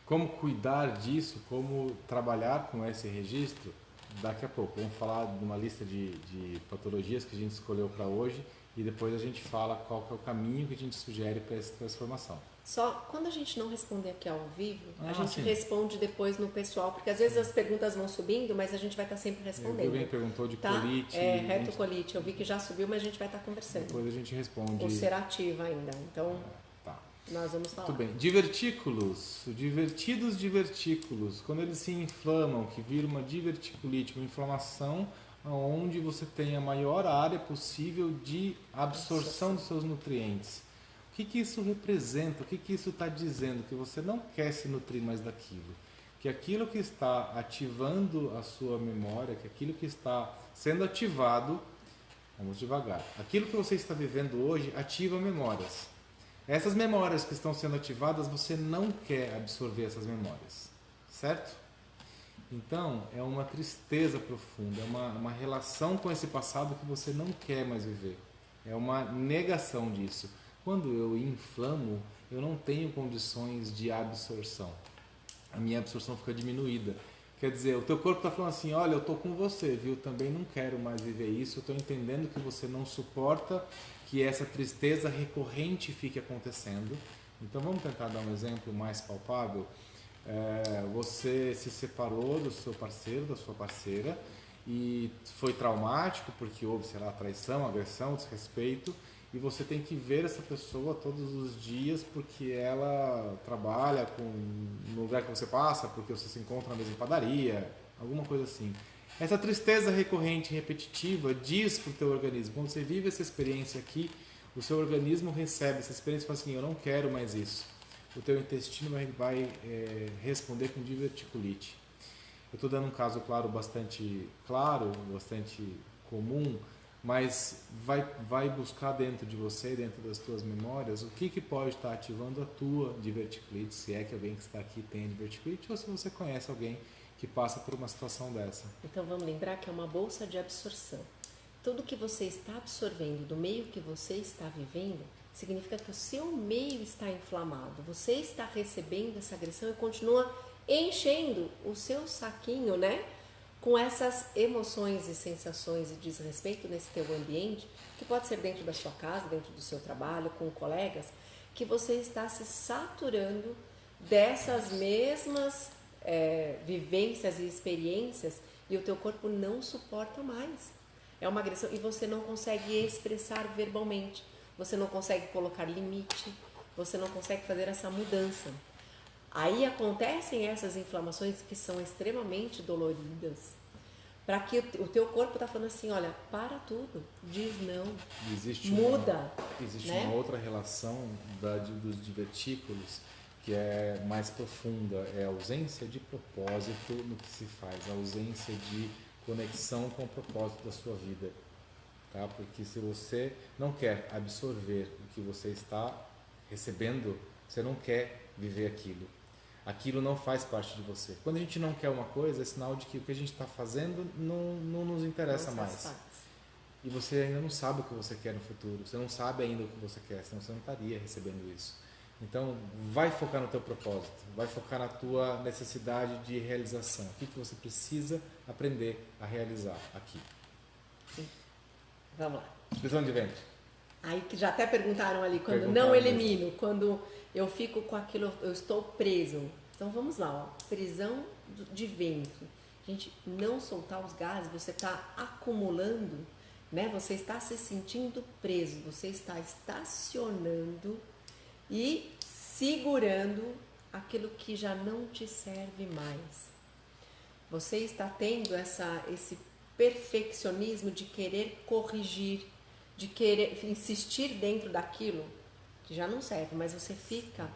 Como cuidar disso, como trabalhar com esse registro, daqui a pouco. Vamos falar de uma lista de patologias que a gente escolheu para hoje e depois a gente fala qual que é o caminho que a gente sugere para essa transformação. Só quando a gente não responder aqui ao vivo, a gente sim. responde depois no pessoal, porque às vezes as perguntas vão subindo, mas a gente vai estar sempre respondendo. Alguém perguntou de tá? colite. Retocolite. Eu vi que já subiu, mas a gente vai estar conversando. Depois a gente responde. Ou ser ativa ainda. Então, tá. Nós vamos falar. Muito bem. Divertículos, divertidos divertículos, quando eles se inflamam, que vira uma diverticulite, uma inflamação onde você tem a maior área possível de absorção dos seus nutrientes. O que isso representa? O que isso está dizendo? Que você não quer se nutrir mais daquilo. Que aquilo que está ativando a sua memória, que aquilo que está sendo ativado, vamos devagar, aquilo que você está vivendo hoje ativa memórias. Essas memórias que estão sendo ativadas, você não quer absorver essas memórias, certo? Então, é uma tristeza profunda, é uma relação com esse passado que você não quer mais viver. É uma negação disso. Quando eu inflamo, eu não tenho condições de absorção. A minha absorção fica diminuída. Quer dizer, o teu corpo está falando assim, olha, eu estou com você, viu? Também não quero mais viver isso, eu estou entendendo que você não suporta que essa tristeza recorrente fique acontecendo. Então vamos tentar dar um exemplo mais palpável. Você se separou do seu parceiro, da sua parceira, e foi traumático porque houve, sei lá, traição, agressão, desrespeito, e você tem que ver essa pessoa todos os dias porque ela trabalha no lugar que você passa, porque você se encontra na mesma padaria, alguma coisa assim. Essa tristeza recorrente, repetitiva, diz para o teu organismo, quando você vive essa experiência aqui, o seu organismo recebe essa experiência e fala assim, eu não quero mais isso. O teu intestino vai responder com diverticulite. Eu estou dando um caso bastante comum, mas vai buscar dentro de você, dentro das tuas memórias, o que pode estar ativando a tua diverticulite, se é que alguém que está aqui tem diverticulite ou se você conhece alguém que passa por uma situação dessa. Então vamos lembrar que é uma bolsa de absorção. Tudo que você está absorvendo do meio que você está vivendo significa que o seu meio está inflamado. Você está recebendo essa agressão e continua enchendo o seu saquinho, né? Com essas emoções e sensações de desrespeito nesse teu ambiente, que pode ser dentro da sua casa, dentro do seu trabalho, com colegas, que você está se saturando dessas mesmas vivências e experiências e o teu corpo não suporta mais. É uma agressão e você não consegue expressar verbalmente, você não consegue colocar limite, você não consegue fazer essa mudança. Aí acontecem essas inflamações que são extremamente doloridas, para que o teu corpo está falando assim, olha, para tudo, diz não, muda. Existe né? uma outra relação dos divertículos que é mais profunda, é a ausência de propósito no que se faz, a ausência de conexão com o propósito da sua vida. Tá? Porque se você não quer absorver o que você está recebendo, você não quer viver aquilo. Aquilo não faz parte de você. Quando a gente não quer uma coisa, é sinal de que o que a gente está fazendo não nos interessa mais. E você ainda não sabe o que você quer no futuro. Você não sabe ainda o que você quer, senão você não estaria recebendo isso. Então, vai focar no teu propósito. Vai focar na tua necessidade de realização. O que você precisa aprender a realizar aqui. Sim. Vamos lá. Prisão de ventre. Aí que já até perguntaram ali, quando não elimino, quando eu fico com aquilo, eu estou preso. Então vamos lá, ó. Prisão de ventre. Gente, não soltar os gases, você está acumulando, né? Você está se sentindo preso, você está estacionando e segurando aquilo que já não te serve mais. Você está tendo esse perfeccionismo de querer corrigir, de querer insistir dentro daquilo que já não serve, mas você fica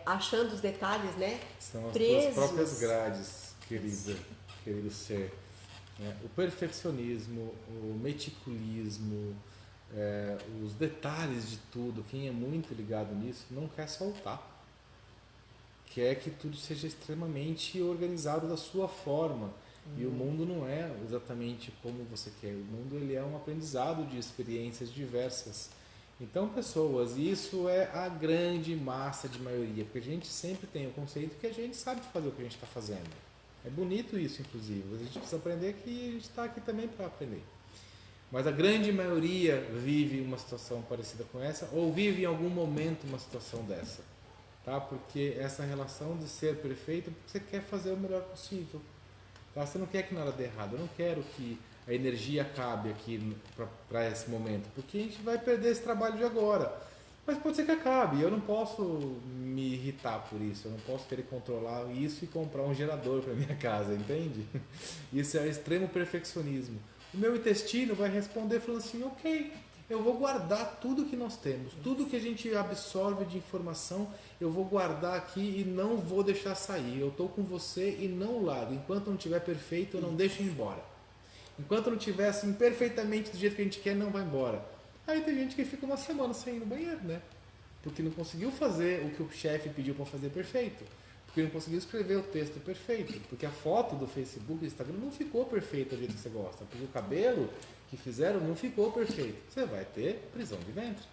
achando os detalhes, né? São as presos. Tuas próprias grades, querido ser. O perfeccionismo, o meticulismo, os detalhes de tudo, quem é muito ligado nisso não quer soltar. Quer que tudo seja extremamente organizado da sua forma. E o mundo não é exatamente como você quer. O mundo ele é um aprendizado de experiências diversas. Então, pessoas, isso é a grande massa de maioria, porque a gente sempre tem o conceito que a gente sabe fazer o que a gente está fazendo. É bonito isso, inclusive. A gente precisa aprender que a gente está aqui também para aprender. Mas a grande maioria vive uma situação parecida com essa, ou vive em algum momento uma situação dessa. Tá? Porque essa relação de ser perfeito, porque você quer fazer o melhor possível. Tá? Você não quer que nada dê errado. Eu não quero que a energia acabe aqui para esse momento, porque a gente vai perder esse trabalho de agora. Mas pode ser que acabe. Eu não posso me irritar por isso. Eu não posso querer controlar isso e comprar um gerador para minha casa, entende? Isso é o extremo perfeccionismo. O meu intestino vai responder falando assim, ok, eu vou guardar tudo que nós temos, tudo que a gente absorve de informação, eu vou guardar aqui e não vou deixar sair. Eu estou com você e não largo. Enquanto não estiver perfeito, eu não deixo ir embora. Enquanto não estiver assim perfeitamente do jeito que a gente quer, não vai embora. Aí tem gente que fica uma semana sem ir no banheiro, né? Porque não conseguiu fazer o que o chefe pediu para fazer perfeito. Porque não conseguiu escrever o texto perfeito. Porque a foto do Facebook, do Instagram não ficou perfeita do jeito que você gosta. Porque o cabelo que fizeram não ficou perfeito. Você vai ter prisão de ventre.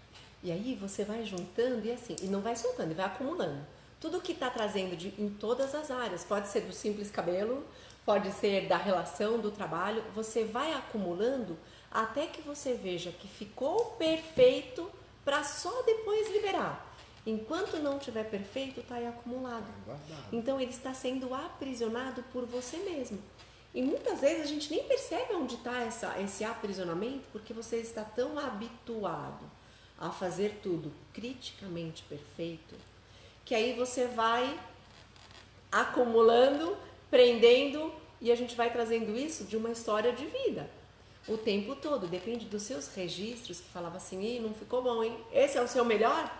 E aí você vai juntando e assim, e não vai soltando, e vai acumulando. Tudo que está trazendo em todas as áreas, pode ser do simples cabelo, pode ser da relação, do trabalho, você vai acumulando até que você veja que ficou perfeito para só depois liberar. Enquanto não estiver perfeito, está aí acumulado. Então ele está sendo aprisionado por você mesmo. E muitas vezes a gente nem percebe onde está esse aprisionamento, porque você está tão habituado a fazer tudo criticamente perfeito, que aí você vai acumulando, prendendo, e a gente vai trazendo isso de uma história de vida. O tempo todo, depende dos seus registros, que falava assim, ih, não ficou bom, hein? Esse é o seu melhor?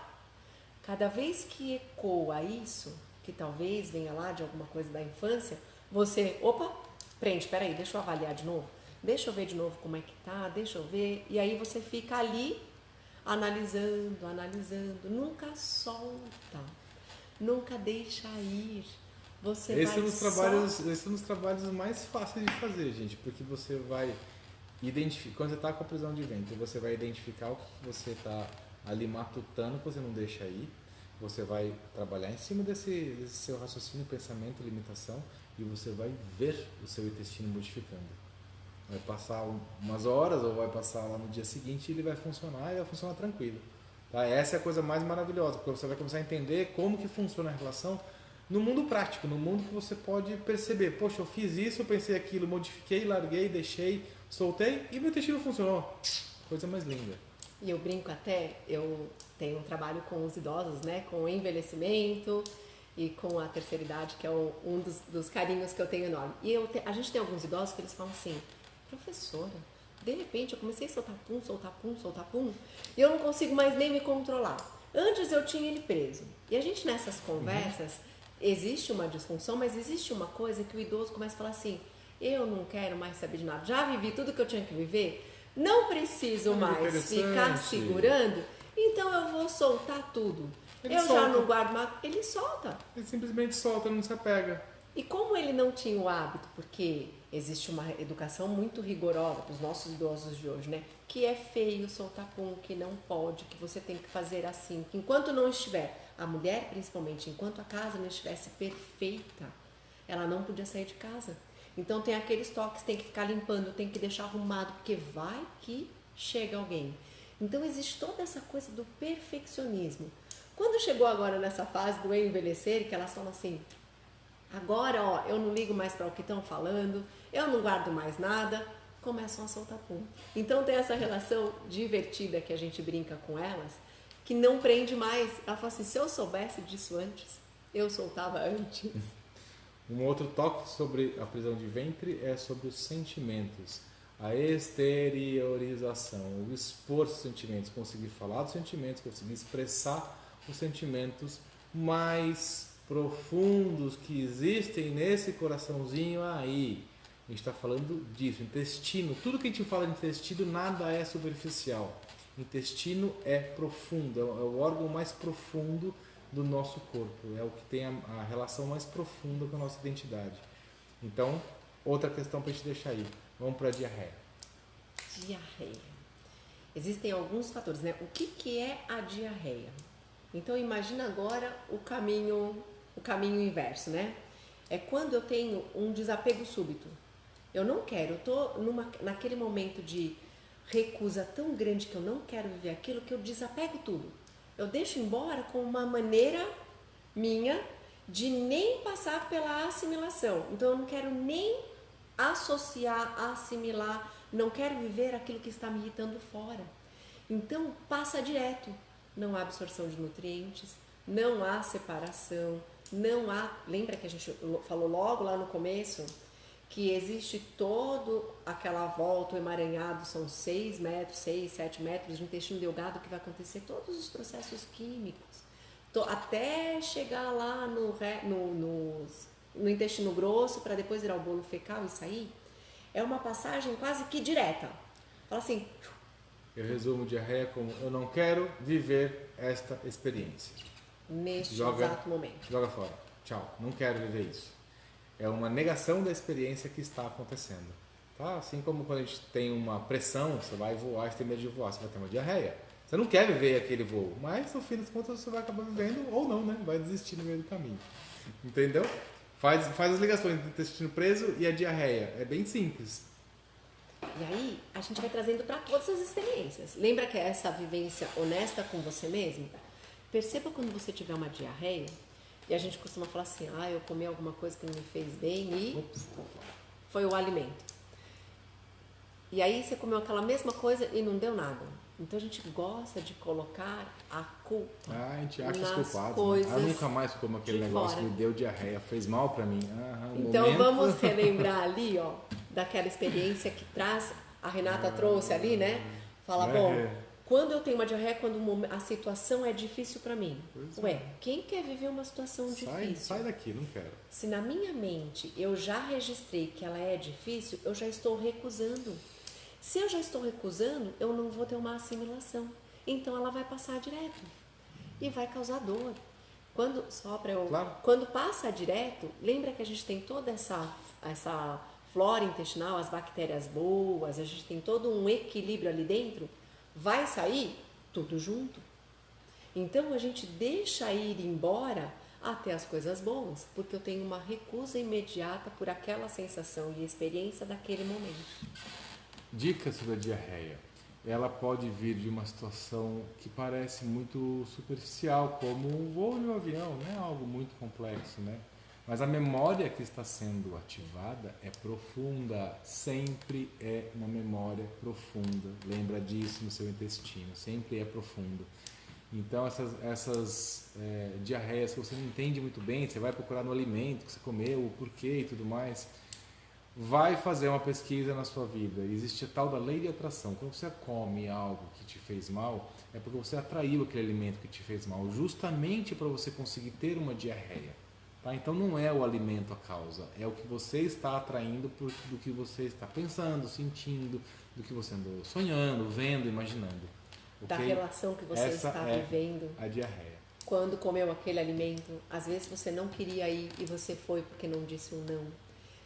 Cada vez que ecoa isso, que talvez venha lá de alguma coisa da infância, você, opa, prende, peraí, deixa eu avaliar de novo, deixa eu ver de novo como é que tá, deixa eu ver, e aí você fica ali analisando, nunca solta, nunca deixa ir. Você Esse é um dos trabalhos mais fáceis de fazer, gente, porque você vai identificar, quando você está com a prisão de ventre, você vai identificar o que você está ali matutando, que você não deixa ir, você vai trabalhar em cima desse seu raciocínio, pensamento, limitação, e você vai ver o seu intestino modificando. Vai passar umas horas ou vai passar lá no dia seguinte e ele vai funcionar e vai funcionar tranquilo. Tá? Essa é a coisa mais maravilhosa, porque você vai começar a entender como que funciona a relação no mundo prático, no mundo que você pode perceber. Poxa, eu fiz isso, eu pensei aquilo, modifiquei, larguei, deixei, soltei e meu intestino funcionou. Coisa mais linda. E eu brinco até, eu tenho um trabalho com os idosos, né, com o envelhecimento e com a terceira idade, que é um dos carinhos que eu tenho enorme. E a gente tem alguns idosos que eles falam assim, professora, de repente eu comecei a soltar pum, soltar pum, soltar pum, e eu não consigo mais nem me controlar. Antes eu tinha ele preso. E a gente nessas conversas, existe uma disfunção, mas existe uma coisa que o idoso começa a falar assim, eu não quero mais saber de nada, já vivi tudo que eu tinha que viver, não preciso mais ficar segurando, então eu vou soltar tudo. Eu já não guardo mais, ele solta. Ele simplesmente solta, não se apega. E como ele não tinha o hábito, porque existe uma educação muito rigorosa para os nossos idosos de hoje, né? Que é feio soltar pum, que não pode, que você tem que fazer assim, que enquanto não estiver, a mulher principalmente, enquanto a casa não estivesse perfeita, ela não podia sair de casa. Então tem aqueles toques, tem que ficar limpando, tem que deixar arrumado, porque vai que chega alguém. Então existe toda essa coisa do perfeccionismo. Quando chegou agora nessa fase do envelhecer, que elas falam assim, agora ó, eu não ligo mais para o que estão falando, eu não guardo mais nada, começam a soltar pum. Então tem essa relação divertida que a gente brinca com elas, que não prende mais. Ela fala assim, se eu soubesse disso antes, eu soltava antes. Um outro toque sobre a prisão de ventre é sobre os sentimentos. A exteriorização, o expor os sentimentos, conseguir falar dos sentimentos, conseguir expressar os sentimentos mais profundos que existem nesse coraçãozinho aí. A gente está falando disso, intestino. Tudo que a gente fala de intestino, nada é superficial. Intestino é profundo, é o órgão mais profundo do nosso corpo, é o que tem a relação mais profunda com a nossa identidade. Então, outra questão para a gente deixar aí, vamos para a diarreia. Diarreia. Existem alguns fatores, né? O que é a diarreia? Então imagina agora o caminho inverso, né? É quando eu tenho um desapego súbito. Eu não quero, eu tô naquele momento de recusa tão grande que eu não quero viver aquilo, que eu desapego tudo. Eu deixo embora como uma maneira minha de nem passar pela assimilação. Então eu não quero nem associar, assimilar, não quero viver aquilo que está me irritando fora. Então passa direto, não há absorção de nutrientes, não há separação, não há... Lembra que a gente falou logo lá no começo que existe todo aquela volta, o emaranhado, são 6 metros, 6, 7 metros de intestino delgado que vai acontecer todos os processos químicos, até chegar lá no intestino grosso para depois ir ao bolo fecal e sair. É uma passagem quase que direta. Fala assim... Eu resumo diarreia como eu não quero viver esta experiência. Neste exato momento. Joga fora. Tchau. Não quero viver isso. É uma negação da experiência que está acontecendo. Tá? Assim como quando a gente tem uma pressão, você vai voar, você tem medo de voar, você vai ter uma diarreia. Você não quer viver aquele voo, mas no fim das contas você vai acabar vivendo ou não, né? Vai desistir no meio do caminho. Entendeu? Faz as ligações entre o intestino preso e a diarreia. É bem simples. E aí, a gente vai trazendo para todas as experiências. Lembra que é essa vivência honesta com você mesmo? Perceba quando você tiver uma diarreia, e a gente costuma falar assim, eu comi alguma coisa que não me fez bem e foi o alimento. E aí você comeu aquela mesma coisa e não deu nada. Então a gente gosta de colocar a culpa a gente acha nas os culpados, coisas. Né? Eu nunca mais como aquele negócio que me deu diarreia, fez mal pra mim. Então vamos relembrar ali, ó, daquela experiência que traz, a Renata trouxe ali, né? Fala, bom, quando eu tenho uma diarreia, quando a situação é difícil pra mim. Quem quer viver uma situação difícil? Sai daqui, não quero. Se na minha mente eu já registrei que ela é difícil, eu já estou recusando. Se eu já estou recusando, eu não vou ter uma assimilação. Então ela vai passar direto e vai causar dor. Quando passa direto, lembra que a gente tem toda essa flora intestinal, as bactérias boas, a gente tem todo um equilíbrio ali dentro, vai sair tudo junto. Então a gente deixa ir embora até as coisas boas, porque eu tenho uma recusa imediata por aquela sensação e experiência daquele momento. Dicas sobre a diarreia. Ela pode vir de uma situação que parece muito superficial, como um voo de um avião, não é algo muito complexo, né? Mas a memória que está sendo ativada é profunda, sempre é uma memória profunda. Lembra disso no seu intestino, sempre é profundo. Então essas diarreias que você não entende muito bem, você vai procurar no alimento que você comeu, o porquê e tudo mais, vai fazer uma pesquisa na sua vida. Existe a tal da lei de atração. Quando você come algo que te fez mal, é porque você atraiu aquele alimento que te fez mal, justamente para você conseguir ter uma diarreia. Tá? Então não é o alimento a causa, é o que você está atraindo do que você está pensando, sentindo, do que você andou sonhando, vendo, imaginando. Da relação que você está vivendo. A diarreia. Quando comeu aquele alimento, às vezes você não queria ir e você foi porque não disse um não.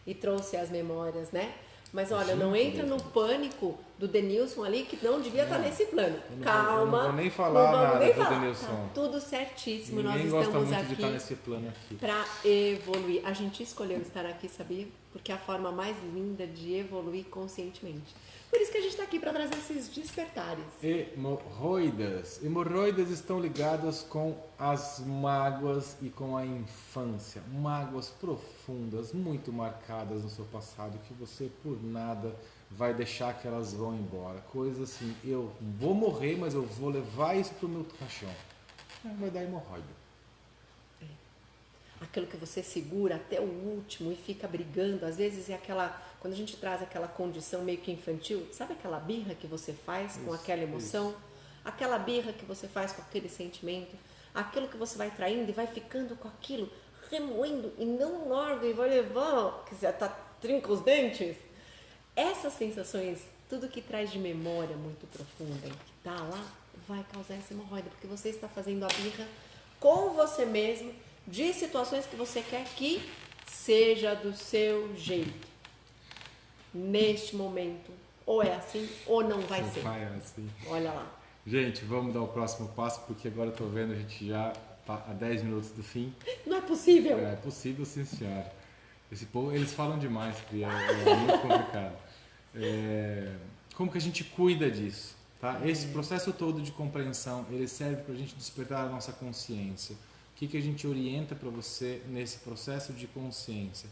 E trouxe as memórias, né? Mas olha, não entra no pânico do Denilson ali, que não devia estar nesse plano. Calma. Eu não vou nem falar nada do Denilson. Tá tudo certíssimo. Ninguém nós gosta estamos muito de aqui estar nesse plano aqui. para evoluir. A gente escolheu estar aqui, sabia? Porque é a forma mais linda de evoluir conscientemente. Por isso que a gente está aqui para trazer esses despertares. Hemorroidas. Hemorroidas estão ligadas com as mágoas e com a infância. Mágoas profundas, muito marcadas no seu passado, que você por nada vai deixar que elas vão embora. Coisas assim, eu vou morrer, mas eu vou levar isso para o meu caixão. Vai dar hemorroida. Aquilo que você segura até o último e fica brigando, às vezes é aquela, quando a gente traz aquela condição meio que infantil, sabe aquela birra que você faz com aquela emoção? Aquela birra que você faz com aquele sentimento, aquilo que você vai traindo e vai ficando com aquilo, remoendo e não larga e vai levar, que você tá trinca os dentes. Essas sensações, tudo que traz de memória muito profunda e que tá lá, vai causar essa hemorroida, porque você está fazendo a birra com você mesmo, de situações que você quer que seja do seu jeito. Neste momento, ou é assim, ou não vai ser. Vai assim. Olha lá. Gente, vamos dar o próximo passo, porque agora eu tô vendo, a gente já tá a 10 minutos do fim. Não é possível. É possível, sim, senhora. Esse povo, eles falam demais, Cria, é muito complicado. Como que a gente cuida disso? Tá? Esse processo todo de compreensão, ele serve para a gente despertar a nossa consciência. O que a gente orienta para você nesse processo de consciência?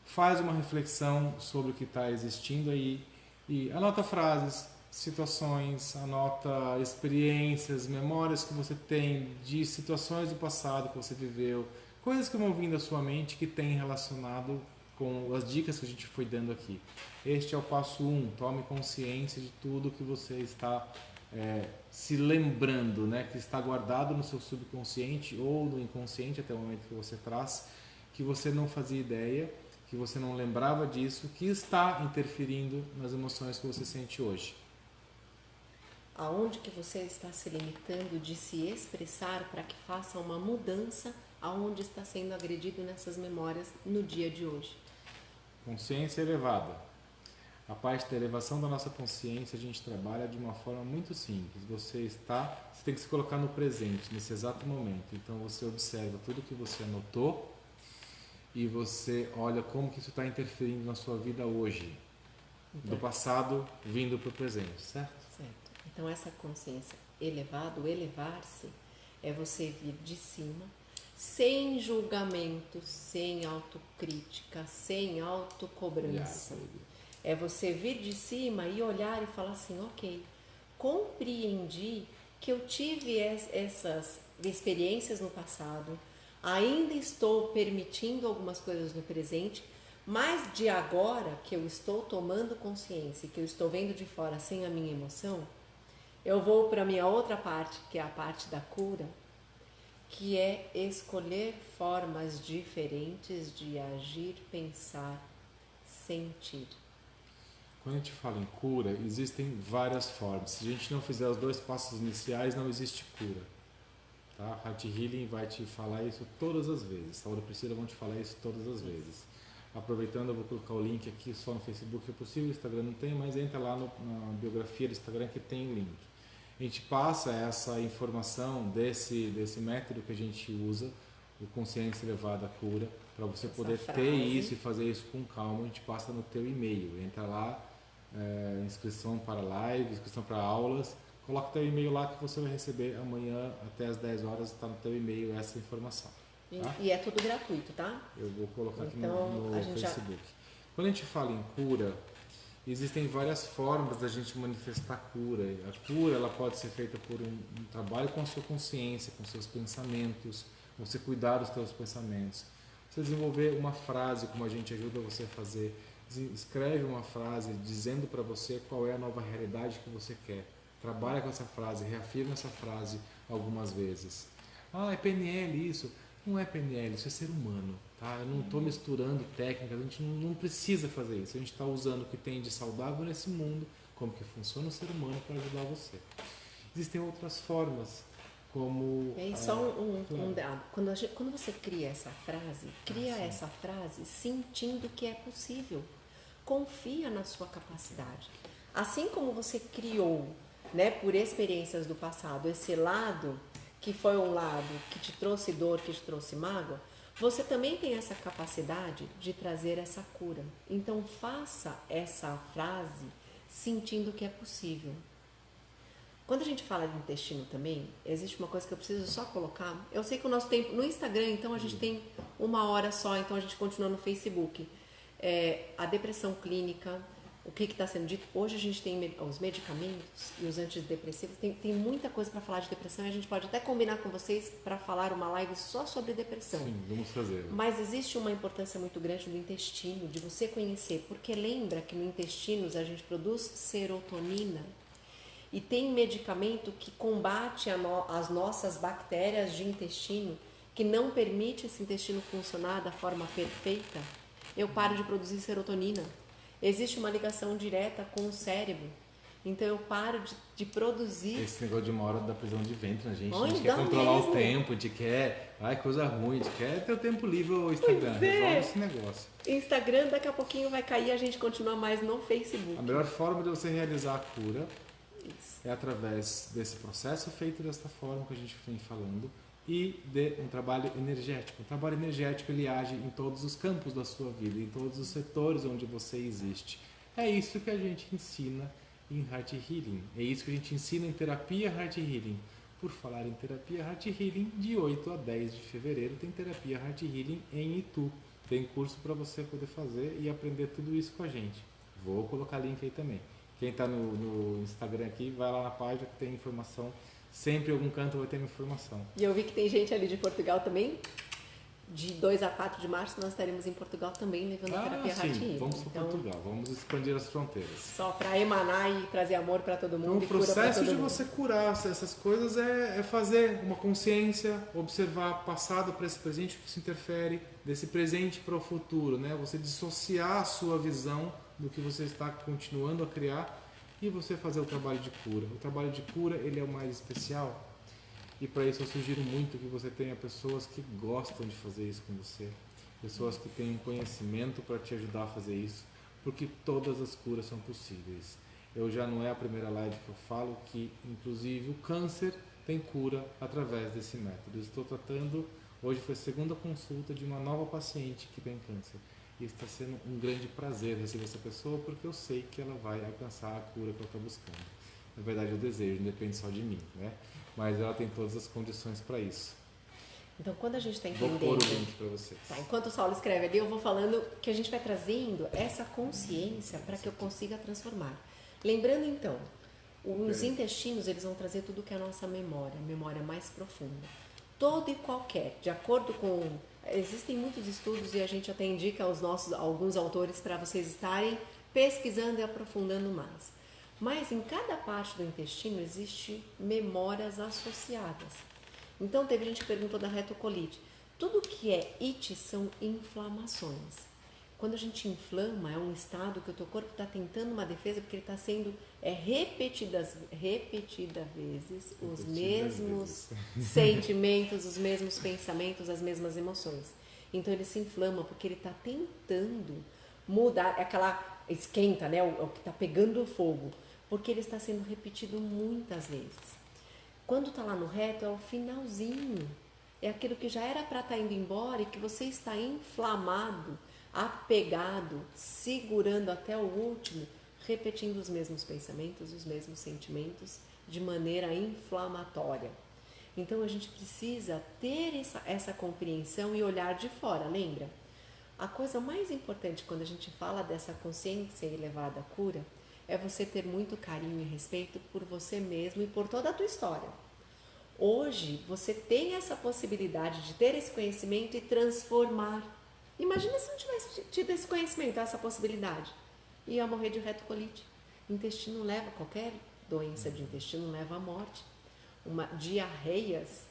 Faz uma reflexão sobre o que está existindo aí e anota frases, situações, anota experiências, memórias que você tem de situações do passado que você viveu, coisas que vão vindo à sua mente que tem relacionado com as dicas que a gente foi dando aqui. Este é o passo 1, tome consciência de tudo que você está se lembrando, né? Que está guardado no seu subconsciente ou no inconsciente até o momento que você traz, que você não fazia ideia, que você não lembrava disso, que está interferindo nas emoções que você sente hoje. Aonde que você está se limitando de se expressar para que faça uma mudança aonde está sendo agredido nessas memórias no dia de hoje? Consciência elevada. A parte da elevação da nossa consciência a gente trabalha de uma forma muito simples. Você tem que se colocar no presente, nesse exato momento. Então você observa tudo que você anotou e você olha como que isso está interferindo na sua vida hoje. Do passado vindo para o presente, certo? Certo. Então essa consciência elevada, o elevar-se, é você vir de cima, sem julgamento, sem autocrítica, sem autocobrança. É você vir de cima e olhar e falar assim, ok, compreendi que eu tive essas experiências no passado, ainda estou permitindo algumas coisas no presente, mas de agora que eu estou tomando consciência e que eu estou vendo de fora sem a minha emoção, eu vou para a minha outra parte, que é a parte da cura, que é escolher formas diferentes de agir, pensar, sentir. Quando a gente fala em cura, existem várias formas. Se a gente não fizer os 2 passos iniciais, não existe cura. Tá? Heart Healing vai te falar isso todas as vezes. Saúde Priscila vão te falar isso todas as vezes. Aproveitando, eu vou colocar o link aqui só no Facebook, é possível, o Instagram não tem, mas entra lá na biografia do Instagram que tem o link. A gente passa essa informação desse método que a gente usa, o Consciência Elevada à Cura, para você poder ter isso e fazer isso com calma. A gente passa no teu e-mail, entra lá, inscrição para live, inscrição para aulas, coloca teu e-mail lá que você vai receber amanhã até as 10 horas, está no teu e-mail essa informação. Tá? E é tudo gratuito, tá? Eu vou colocar aqui então, no Facebook. Quando a gente fala em cura, existem várias formas da gente manifestar cura. A cura ela pode ser feita por um trabalho com a sua consciência, com seus pensamentos, você cuidar dos seus pensamentos. Você desenvolver uma frase, como a gente ajuda você a fazer, escreve uma frase dizendo para você qual é a nova realidade que você quer. Trabalha com essa frase, reafirma essa frase algumas vezes. Ah, é PNL isso. Não é PNL, isso é ser humano. Tá? Eu não estou misturando técnicas, a gente não precisa fazer isso. A gente está usando o que tem de saudável nesse mundo, como que funciona o ser humano para ajudar você. Existem outras formas, como... E aí só um dado. Quando você cria essa frase sentindo que é possível. Confia na sua capacidade. Assim como você criou, né, por experiências do passado, esse lado que foi um lado que te trouxe dor, que te trouxe mágoa, você também tem essa capacidade de trazer essa cura. Então faça essa frase sentindo que é possível. Quando a gente fala de intestino também, existe uma coisa que eu preciso só colocar. Eu sei que o nosso tempo no Instagram, então a gente tem 1 hora só, então a gente continua no Facebook. A depressão clínica, o que está sendo dito. Hoje a gente tem os medicamentos e os antidepressivos. Tem muita coisa para falar de depressão e a gente pode até combinar com vocês para falar uma live só sobre depressão. Sim, vamos fazer. Mas existe uma importância muito grande do intestino, de você conhecer. Porque lembra que no intestino a gente produz serotonina e tem medicamento que combate as nossas bactérias de intestino, que não permite esse intestino funcionar da forma perfeita. Eu paro de produzir serotonina. Existe uma ligação direta com o cérebro. Então eu paro de produzir. Esse negócio de uma hora da prisão de ventre, né, gente? A Olha, gente quer controlar mesmo. o tempo, a gente quer. Ai, coisa ruim, a gente quer ter o tempo livre o Instagram. Pois é. Resolve esse negócio. Instagram daqui a pouquinho vai cair, a gente continua mais no Facebook. A melhor forma de você realizar a cura Isso. é através desse processo feito desta forma que a gente vem falando e de um trabalho energético. O trabalho energético ele age em todos os campos da sua vida, em todos os setores onde você existe. É isso que a gente ensina em Heart Healing. É isso que a gente ensina em terapia Heart Healing. Por falar em terapia Heart Healing, de 8 a 10 de fevereiro tem terapia Heart Healing em Itu. Tem curso para você poder fazer e aprender tudo isso com a gente. Vou colocar link aí também. Quem está no Instagram aqui, vai lá na página que tem informação. Sempre em algum canto vai ter informação. E eu vi que tem gente ali de Portugal também. De 2 a 4 de março nós estaremos em Portugal também levando a terapia Heart sim, Healing. vamos para Então, Portugal, vamos expandir as fronteiras. só para emanar e trazer amor para todo mundo. Então, o e cura pra processo todo de mundo. você curar essas coisas é fazer uma consciência, observar passado para esse presente, o que se interfere desse presente para o futuro, né? Você dissociar a sua visão do que você está continuando a criar e você fazer o trabalho de cura. O trabalho de cura ele é o mais especial e para isso eu sugiro muito que você tenha pessoas que gostam de fazer isso com você, pessoas que tenham conhecimento para te ajudar a fazer isso, porque todas as curas são possíveis. Eu já não é a primeira live que eu falo que, inclusive, o câncer tem cura através desse método. Eu estou tratando, hoje foi a segunda consulta de uma nova paciente que tem câncer. E está sendo um grande prazer receber essa pessoa, porque eu sei que ela vai alcançar a cura que ela está buscando. Na verdade, eu desejo, não depende só de mim, né? Mas ela tem todas as condições para isso. Então, quando a gente está Vou entendendo... pôr o link para vocês. Tá, enquanto o Saulo escreve ali, eu vou falando que a gente vai trazendo essa consciência para que eu consiga transformar. Lembrando, então, os intestinos, eles vão trazer tudo que é a nossa memória, a memória mais profunda. Todo e qualquer, de acordo com... Existem muitos estudos e a gente até indica alguns autores para vocês estarem pesquisando e aprofundando mais. Mas em cada parte do intestino existe memórias associadas. Então teve gente que perguntou da retocolite. Tudo que é it são inflamações. Quando a gente inflama, é um estado que o teu corpo está tentando uma defesa porque ele está sendo repetidas vezes os mesmos sentimentos, os mesmos pensamentos, as mesmas emoções. Então ele se inflama porque ele está tentando mudar, aquela esquenta, né? O que está pegando fogo, porque ele está sendo repetido muitas vezes. Quando está lá no reto é o finalzinho, é aquilo que já era para estar indo embora e que você está inflamado, apegado, segurando até o último, repetindo os mesmos pensamentos, os mesmos sentimentos de maneira inflamatória. Então a gente precisa ter essa compreensão e olhar de fora, lembra? A coisa mais importante quando a gente fala dessa consciência elevada à cura é você ter muito carinho e respeito por você mesmo e por toda a tua história. Hoje você tem essa possibilidade de ter esse conhecimento e transformar. Imagina se não tivesse tido esse conhecimento, essa possibilidade. Ia morrer de retocolite. Intestino leva, qualquer doença de intestino leva à morte. Diarreias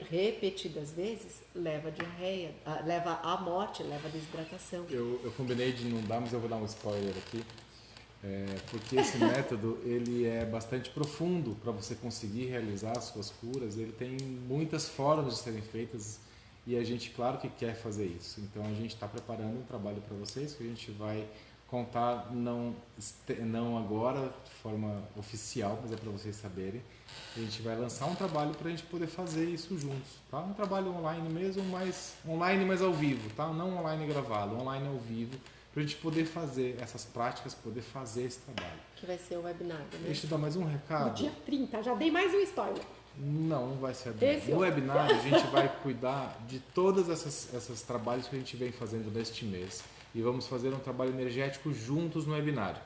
repetidas vezes leva a diarreia, leva à morte, leva à desidratação. Eu combinei de não dar, mas eu vou dar um spoiler aqui. Porque esse método ele é bastante profundo para você conseguir realizar as suas curas. Ele tem muitas formas de serem feitas e a gente, claro que quer fazer isso. Então a gente está preparando um trabalho para vocês que a gente vai contar não agora de forma oficial, mas é para vocês saberem. A gente vai lançar um trabalho para a gente poder fazer isso juntos, tá? Um trabalho online mesmo, mas online, mas ao vivo, tá? Não online gravado, online ao vivo, para a gente poder fazer essas práticas, poder fazer esse trabalho. Que vai ser o webinar, né? Deixa eu dar mais um recado. No dia 30, já dei mais um spoiler. Não vai ser webinar. No webinar a gente vai cuidar de todas essas trabalhos que a gente vem fazendo neste mês. E vamos fazer um trabalho energético juntos no webinário.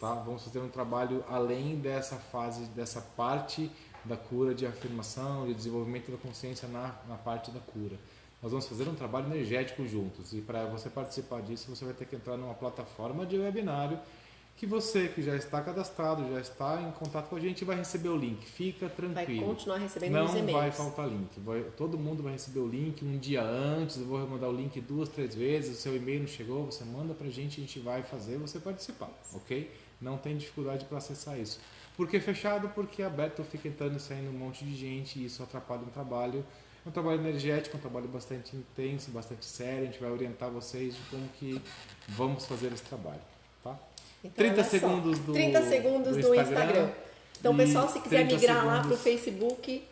Tá? Vamos fazer um trabalho além dessa fase, dessa parte da cura de afirmação, de desenvolvimento da consciência na parte da cura. Nós vamos fazer um trabalho energético juntos. E para você participar disso, você vai ter que entrar numa plataforma de webinário que você que já está cadastrado, já está em contato com a gente, vai receber o link. Fica tranquilo. Vai continuar recebendo não os e-mails. Não vai faltar link. Todo mundo vai receber o link um dia antes. Eu vou mandar o link 2, 3 vezes. O seu e-mail não chegou, você manda pra gente, a gente vai fazer você participar, ok? Não tem dificuldade para acessar isso. Por que fechado? Porque aberto fica entrando e saindo um monte de gente e isso atrapalha o trabalho. É um trabalho energético, um trabalho bastante intenso, bastante sério. A gente vai orientar vocês de como que vamos fazer esse trabalho, tá? Então, 30 segundos do 30 segundos do Instagram. Então, pessoal, se quiser migrar lá para o Facebook,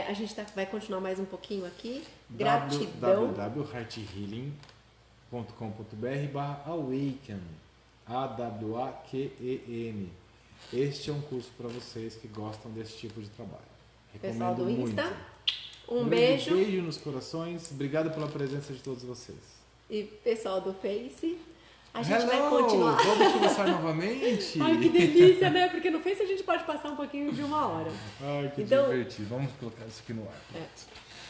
a gente vai continuar mais um pouquinho aqui. Gratidão. www.hearthealing.com.br/awaken. AWAQEN. Este é um curso para vocês que gostam desse tipo de trabalho. Recomendo pessoal do Insta, muito. um beijo. Beijo nos corações. Obrigado pela presença de todos vocês. E pessoal do Face, a gente vai continuar. Vamos conversar novamente? Ai, que delícia, né? Porque no Face a gente pode passar um pouquinho de 1 hora. Ai, que então, divertido. Vamos colocar isso aqui no ar.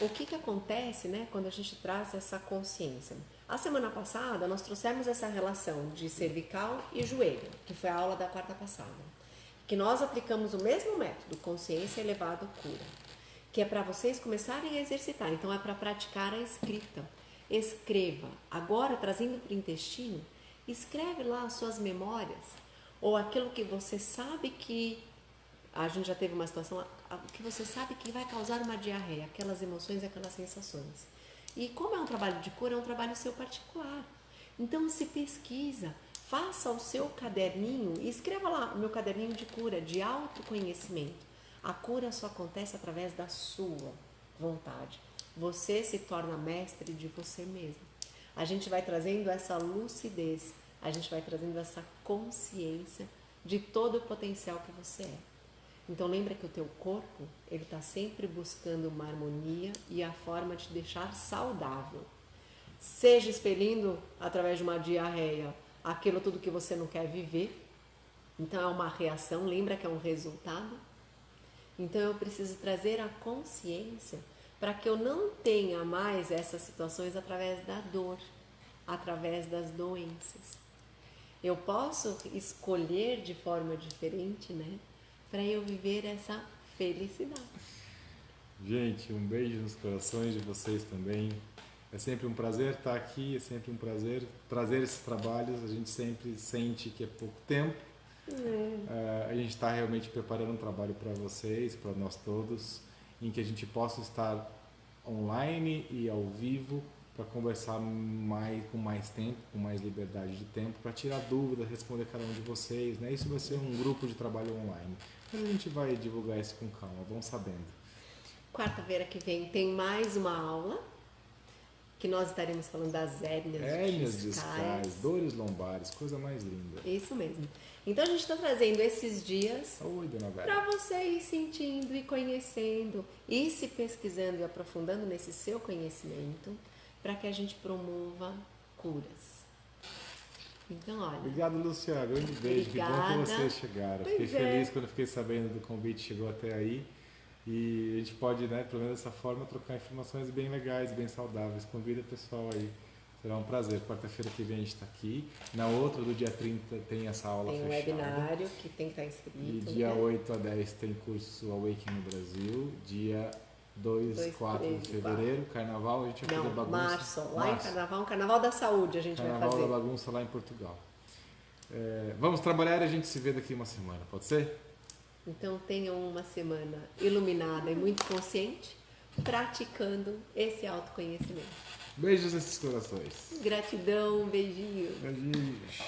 O que acontece, né, quando a gente traz essa consciência? A semana passada nós trouxemos essa relação de cervical e joelho, que foi a aula da quarta passada. Que nós aplicamos o mesmo método, consciência elevado cura, que é para vocês começarem a exercitar. Então é para praticar a escrita. Escreva. Agora, trazendo para o intestino, escreve lá as suas memórias ou aquilo que você sabe que a gente já teve uma situação que você sabe que vai causar uma diarreia, aquelas emoções, aquelas sensações. E como é um trabalho de cura, é um trabalho seu particular. Então se pesquisa, faça o seu caderninho e escreva lá o meu caderninho de cura, de autoconhecimento. A cura só acontece através da sua vontade. Você se torna mestre de você mesmo. A gente vai trazendo essa lucidez, a gente vai trazendo essa consciência de todo o potencial que você é. Então lembra que o teu corpo, ele está sempre buscando uma harmonia e a forma de te deixar saudável. Seja expelindo através de uma diarreia aquilo tudo que você não quer viver. Então é uma reação, lembra que é um resultado. Então eu preciso trazer a consciência para que eu não tenha mais essas situações através da dor, através das doenças. Eu posso escolher de forma diferente, né? Para eu viver essa felicidade. Gente, um beijo nos corações de vocês também. É sempre um prazer estar aqui, é sempre um prazer trazer esses trabalhos. A gente sempre sente que é pouco tempo. A gente está realmente preparando um trabalho para vocês, para nós todos, em que a gente possa estar online e ao vivo para conversar com mais tempo, com mais liberdade de tempo, para tirar dúvidas, responder cada um de vocês, né? Isso vai ser um grupo de trabalho online. Mas a gente vai divulgar isso com calma, vão sabendo. Quarta-feira que vem tem mais uma aula, que nós estaremos falando das hérnias discais, dores lombares, coisa mais linda. Isso mesmo. Então a gente está trazendo esses dias para você ir sentindo e conhecendo, e se pesquisando e aprofundando nesse seu conhecimento, para que a gente promova curas. Então, olha. Obrigado, Luciana. Grande beijo. Obrigada. Que bom que vocês chegaram. Fiquei feliz quando fiquei sabendo do convite, chegou até aí. E a gente pode, né, pelo menos dessa forma, trocar informações bem legais, bem saudáveis. Convida o pessoal aí. Será um prazer. Quarta-feira que vem a gente está aqui. Na outra, do dia 30, tem essa aula fechada. Tem um webinário que tem que estar inscrito. E dia 8 a 10 tem curso Awaken no Brasil. Dia 2, 4 de fevereiro, carnaval, a gente vai fazer bagunça. Lá em carnaval, um carnaval da saúde a gente vai fazer. Carnaval da bagunça lá em Portugal. Vamos trabalhar e a gente se vê daqui uma semana, pode ser? Então tenham uma semana iluminada e muito consciente, praticando esse autoconhecimento. Beijos nesses corações. Gratidão, beijinhos. Beijinhos.